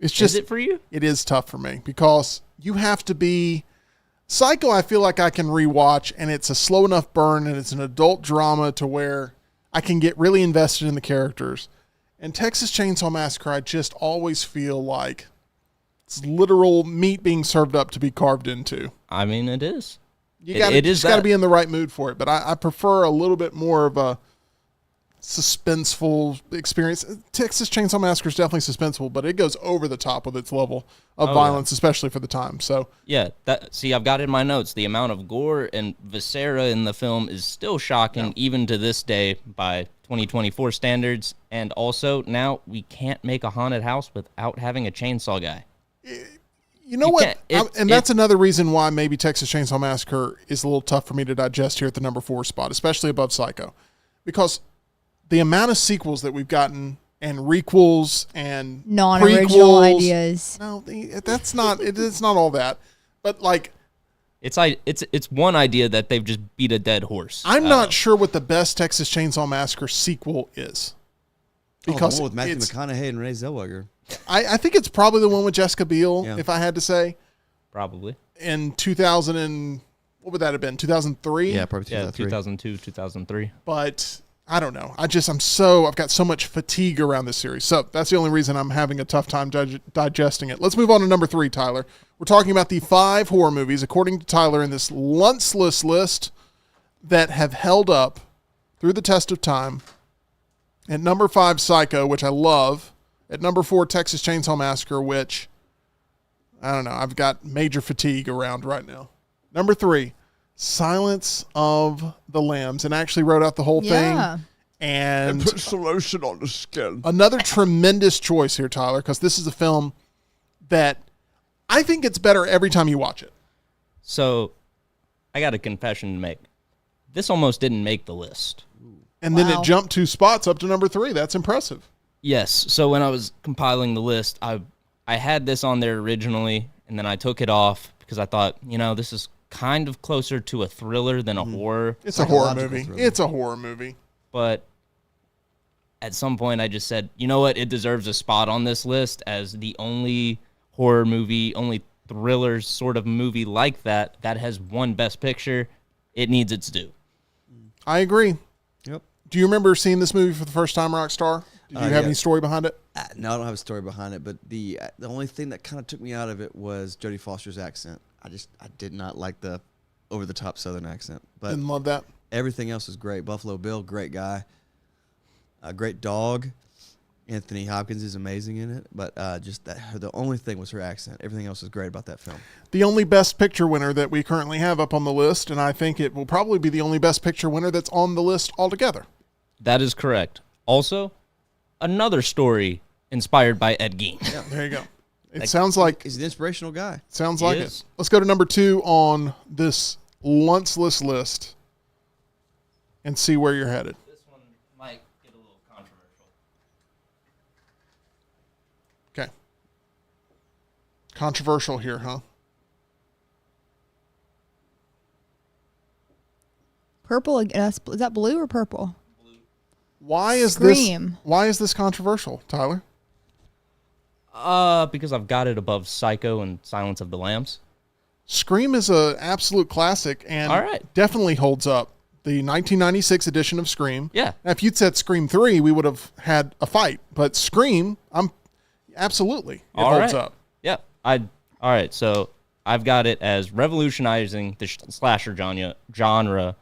It's just Is it for you? It is tough for me because you have to be Psycho. I feel like I can rewatch, and it's a slow enough burn, and it's an adult drama to where I can get really invested in the characters. And Texas Chainsaw Massacre, I just always feel like it's literal meat being served up to be carved into. I mean, it is. You got to be in the right mood for it. But I prefer a little bit more of a suspenseful experience. Texas Chainsaw Massacre is definitely suspenseful, but it goes over the top with its level of violence, especially for the time. So Yeah, I've got in my notes, the amount of gore and viscera in the film is still shocking, even to this day by 2024 standards. And also, now we can't make a haunted house without having a chainsaw guy. you know what? And that's another reason why maybe Texas Chainsaw Massacre is a little tough for me to digest here at the number 4 spot, especially above Psycho, because the amount of sequels that we've gotten and requels and Non-original prequels, ideas. No, that's not. It's not all that. But like, It's one idea that they've just beat a dead horse. I'm not sure what the best Texas Chainsaw Massacre sequel is, Because the one with Matthew McConaughey and Renee Zellweger. I think it's probably the one with Jessica Biel, Yeah. if I had to say, Probably. in 2000 and what would that have been? 2003. Yeah, probably 2003. 2002, 2003. But I don't know. I've got so much fatigue around this series. So that's the only reason I'm having a tough time digesting it. Let's move on to number 3, Tyler. We're talking about the 5 horror movies, according to Tyler, in this LUNCE-LESS list that have held up through the test of time. At number 5, Psycho, which I love. At number 4, Texas Chainsaw Massacre, which, I don't know, I've got major fatigue around right now. Number 3, Silence of the Lambs, and actually wrote out the whole Yeah. thing. And Put some lotion on the skin. another tremendous choice here, Tyler, because this is a film that I think it's better every time you watch it. So, I got a confession to make. This almost didn't make the list. And then Wow. it jumped 2 spots up to number 3. That's impressive. Yes. So when I was compiling the list, I had this on there originally, and then I took it off because I thought, this is kind of closer to a thriller than a horror. It's a horror Psychological movie. thriller. It's a horror movie. But at some point, I just said, you know what? It deserves a spot on this list as the only horror movie, only thriller sort of movie like that has won Best Picture. It needs its due. I agree. Yep. Do you remember seeing this movie for the first time, Rockstar? Did you have yeah. any story behind it? No, I don't have a story behind it, but the only thing that kind of took me out of it was Jodie Foster's accent. I did not like the over-the-top Southern accent, but Didn't love that. everything else was great. Buffalo Bill, great guy. A great dog. Anthony Hopkins is amazing in it, but the only thing was her accent. Everything else was great about that film. The only Best Picture winner that we currently have up on the list, and I think it will probably be the only Best Picture winner that's on the list altogether. That is correct. Also, another story inspired by Ed Gein. Yeah, there you go. It sounds like He's an inspirational guy. it. is. Let's go to number 2 on this LUNCE-LESS list and see where you're headed. This one might get a little controversial. Okay. Controversial here, huh? Purple. Is that blue or purple? Why is Scream. this controversial, Tyler? Because I've got it above Psycho and Silence of the Lambs. Scream is an absolute classic and All right. definitely holds up. The 1996 edition of Scream. Yeah. Now, if you'd said Scream 3, we would have had a fight. But Scream, absolutely, it holds up. Yeah. All right. So I've got it as revolutionizing the slasher genre.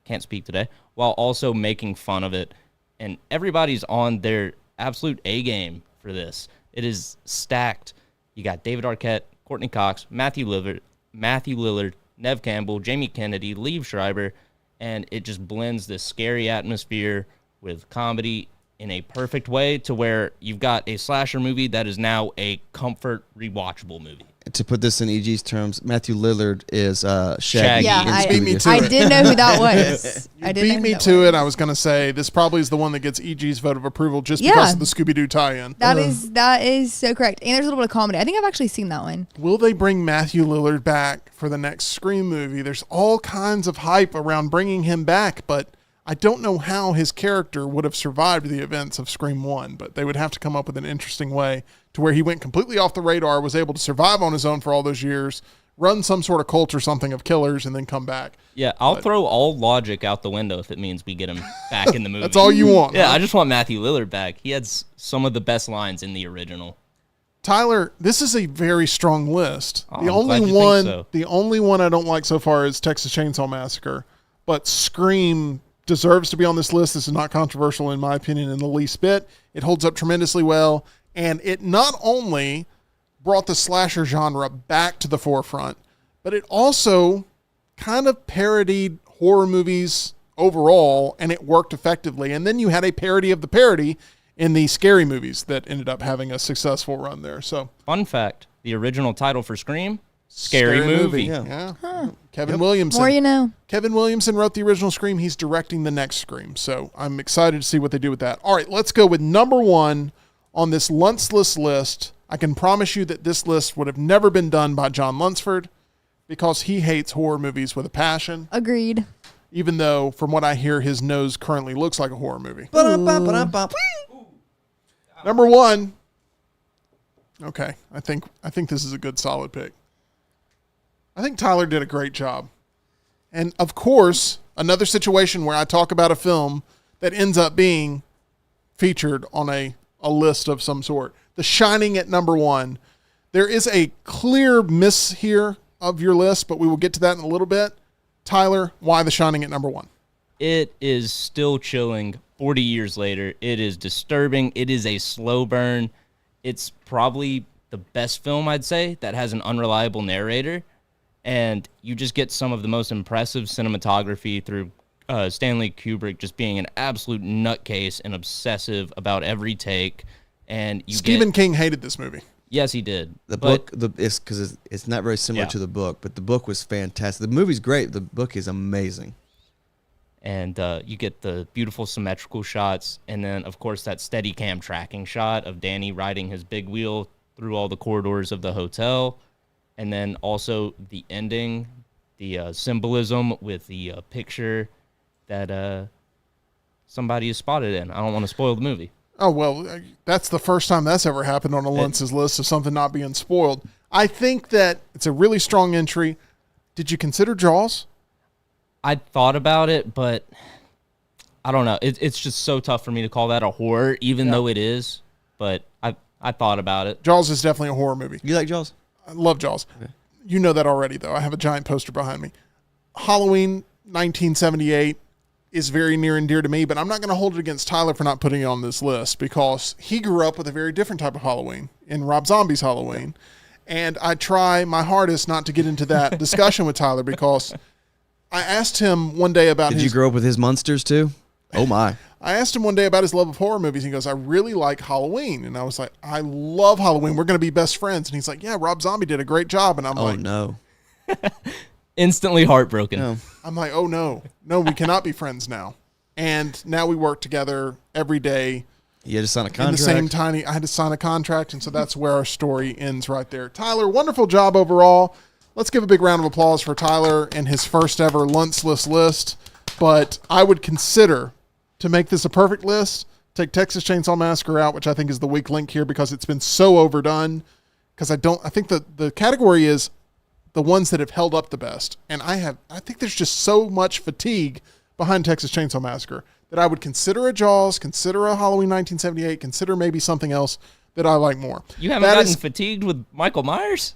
Can't speak today. while also making fun of it. And everybody's on their absolute A game for this. It is stacked. You got David Arquette, Courtney Cox, Matthew Lillard, Nev Campbell, Jamie Kennedy, Liev Schreiber, and it just blends this scary atmosphere with comedy in a perfect way to where you've got a slasher movie that is now a comfort rewatchable movie. To put this in EG's terms, Matthew Lillard is Shaggy. Yeah, in I Scooby-Doo. didn't know who that was. I didn't know Beat who me that to was. it. I was going to say this probably is the one that gets EG's vote of approval just because Yeah. of the Scooby-Doo tie-in. That is so correct. And there's a little bit of comedy. I think I've actually seen that one. Will they bring Matthew Lillard back for the next Scream movie? There's all kinds of hype around bringing him back, but I don't know how his character would have survived the events of Scream 1, but they would have to come up with an interesting way to where he went completely off the radar, was able to survive on his own for all those years, run some sort of cult or something of killers, and then come back. Yeah, I'll throw all logic out the window if it means we get him back in the movie. That's all you want. Yeah, huh? I just want Matthew Lillard back. He had some of the best lines in the original. Tyler, this is a very strong list. Oh, I'm glad you think so. The only one I don't like so far is Texas Chainsaw Massacre, but Scream deserves to be on this list. This is not controversial in my opinion in the least bit. It holds up tremendously well, and it not only brought the slasher genre back to the forefront, but it also kind of parodied horror movies overall, and it worked effectively. And then you had a parody of the parody in the scary movies that ended up having a successful run there. So Fun fact, the original title for Scream, Scary Movie. Yeah. Kevin Williamson. More you know. Kevin Williamson wrote the original Scream. He's directing the next Scream. So I'm excited to see what they do with that. All right, let's go with number 1 on this LUNCE-LESS list. I can promise you that this list would have never been done by John Lunsford because he hates horror movies with a passion, Agreed. even though, from what I hear, his nose currently looks like a horror movie. Ba-dum-bum-ba-dum-bum. Number 1. Okay, I think this is a good solid pick. I think Tyler did a great job. And of course, another situation where I talk about a film that ends up being featured on a list of some sort. The Shining at number 1. There is a clear miss here of your list, but we will get to that in a little bit. Tyler, why The Shining at number 1? It is still chilling 40 years later. It is disturbing. It is a slow burn. It's probably the best film, I'd say, that has an unreliable narrator. And you just get some of the most impressive cinematography through Stanley Kubrick just being an absolute nutcase and obsessive about every take. And Stephen King hated this movie. Yes, he did. The But book, it's because it's not very similar Yeah. to the book, but the book was fantastic. The movie's great. The book is amazing. And you get the beautiful symmetrical shots, and then of course that steady cam tracking shot of Danny riding his big wheel through all the corridors of the hotel, and then also the ending, the symbolism with the picture that somebody is spotted in. I don't want to spoil the movie. Oh, well, that's the first time that's ever happened on a Lunce's list of something not being spoiled. I think that it's a really strong entry. Did you consider Jaws? I thought about it, but I don't know. It's just so tough for me to call that a horror, even though it is. But I thought about it. Jaws is definitely a horror movie. You like Jaws? I love Jaws. Okay. You know that already, though. I have a giant poster behind me. Halloween 1978 is very near and dear to me, but I'm not going to hold it against Tyler for not putting it on this list because he grew up with a very different type of Halloween in Rob Zombie's Halloween. And I try my hardest not to get into that discussion with Tyler because I asked him one day about Did you grow up with his monsters too? Oh my. I asked him one day about his love of horror movies. He goes, I really like Halloween. And I was like, I love Halloween. We're going to be best friends. And he's like, yeah, Rob Zombie did a great job. And I'm Oh like, no. Instantly heartbroken. No. I'm like, oh no, we cannot be friends now. And now we work together every day You had to sign a in contract. the same tiny, I had to sign a contract. And so that's where our story ends right there. Tyler, wonderful job overall. Let's give a big round of applause for Tyler and his first ever LUNCE-LESS list. But I would consider, to make this a perfect list, take Texas Chainsaw Massacre out, which I think is the weak link here because it's been so overdone. Because I think the category is the ones that have held up the best. And I think there's just so much fatigue behind Texas Chainsaw Massacre that I would consider a Jaws, consider a Halloween 1978, consider maybe something else that I like more. You haven't gotten fatigued with Michael Myers?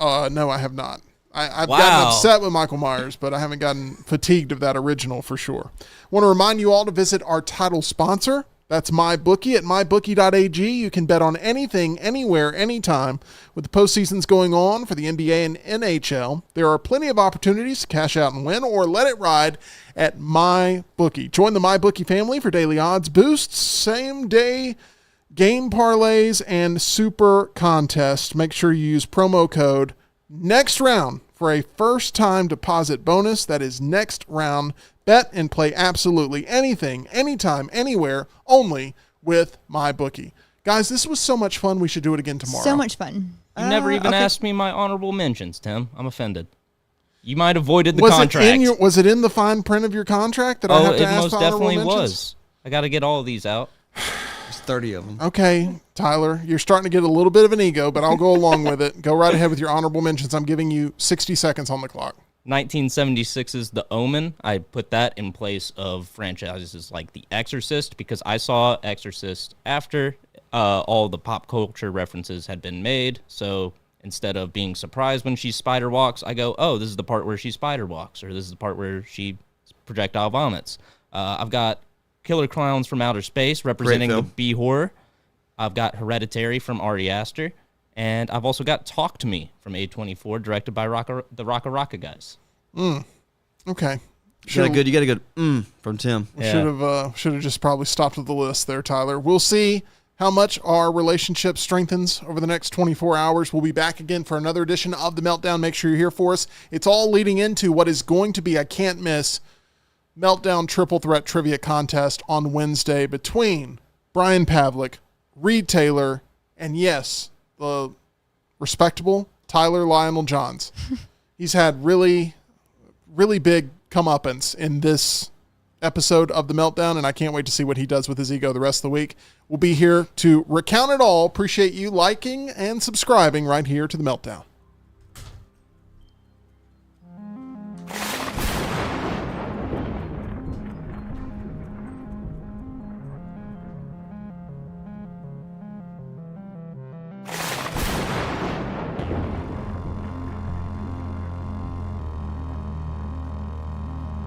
No, I have not. I've Wow. gotten upset with Michael Myers, but I haven't gotten fatigued of that original for sure. Want to remind you all to visit our title sponsor. That's MyBookie at mybookie.ag. You can bet on anything, anywhere, anytime. With the postseasons going on for the NBA and NHL, there are plenty of opportunities to cash out and win or let it ride at MyBookie. Join the MyBookie family for daily odds boosts, same-day game parlays, and super contests. Make sure you use promo code next round for a first-time deposit bonus. That is next round. Bet and play absolutely anything, anytime, anywhere, only with MyBookie. Guys, this was so much fun. We should do it again tomorrow. So much fun. You never even okay. asked me my honorable mentions, Tim. I'm offended. You might have avoided the Was contract. was it in the fine print of your contract that I Oh, have to it ask most for honorable definitely mentions? was. I got to get all of these out. There's 30 of them. Okay, Tyler, you're starting to get a little bit of an ego, but I'll go along with it. Go right ahead with your honorable mentions. I'm giving you 60 seconds on the clock. 1976's The Omen. I put that in place of franchises like The Exorcist because I saw Exorcist after all the pop culture references had been made. So instead of being surprised when she spider walks, I go, oh, this is the part where she spider walks, or this is the part where she projectile vomits. I've got Killer Clowns from Outer Space representing the film. B-horror. I've got Hereditary from Ari Aster. And I've also got Talk to Me from A24, directed by the Rocka Rocka guys. Okay. You got a good from Tim. Yeah. Should have just probably stopped at the list there, Tyler. We'll see how much our relationship strengthens over the next 24 hours. We'll be back again for another edition of The Meltdown. Make sure you're here for us. It's all leading into what is going to be, I can't miss, Meltdown Triple Threat Trivia Contest on Wednesday between Brian Pavlik, Reed Taylor, and yes, the respectable Tyler Lionel Johns. He's had really big comeuppance in this episode of The Meltdown, and I can't wait to see what he does with his ego the rest of the week. We'll be here to recount it all. Appreciate you liking and subscribing right here to The Meltdown.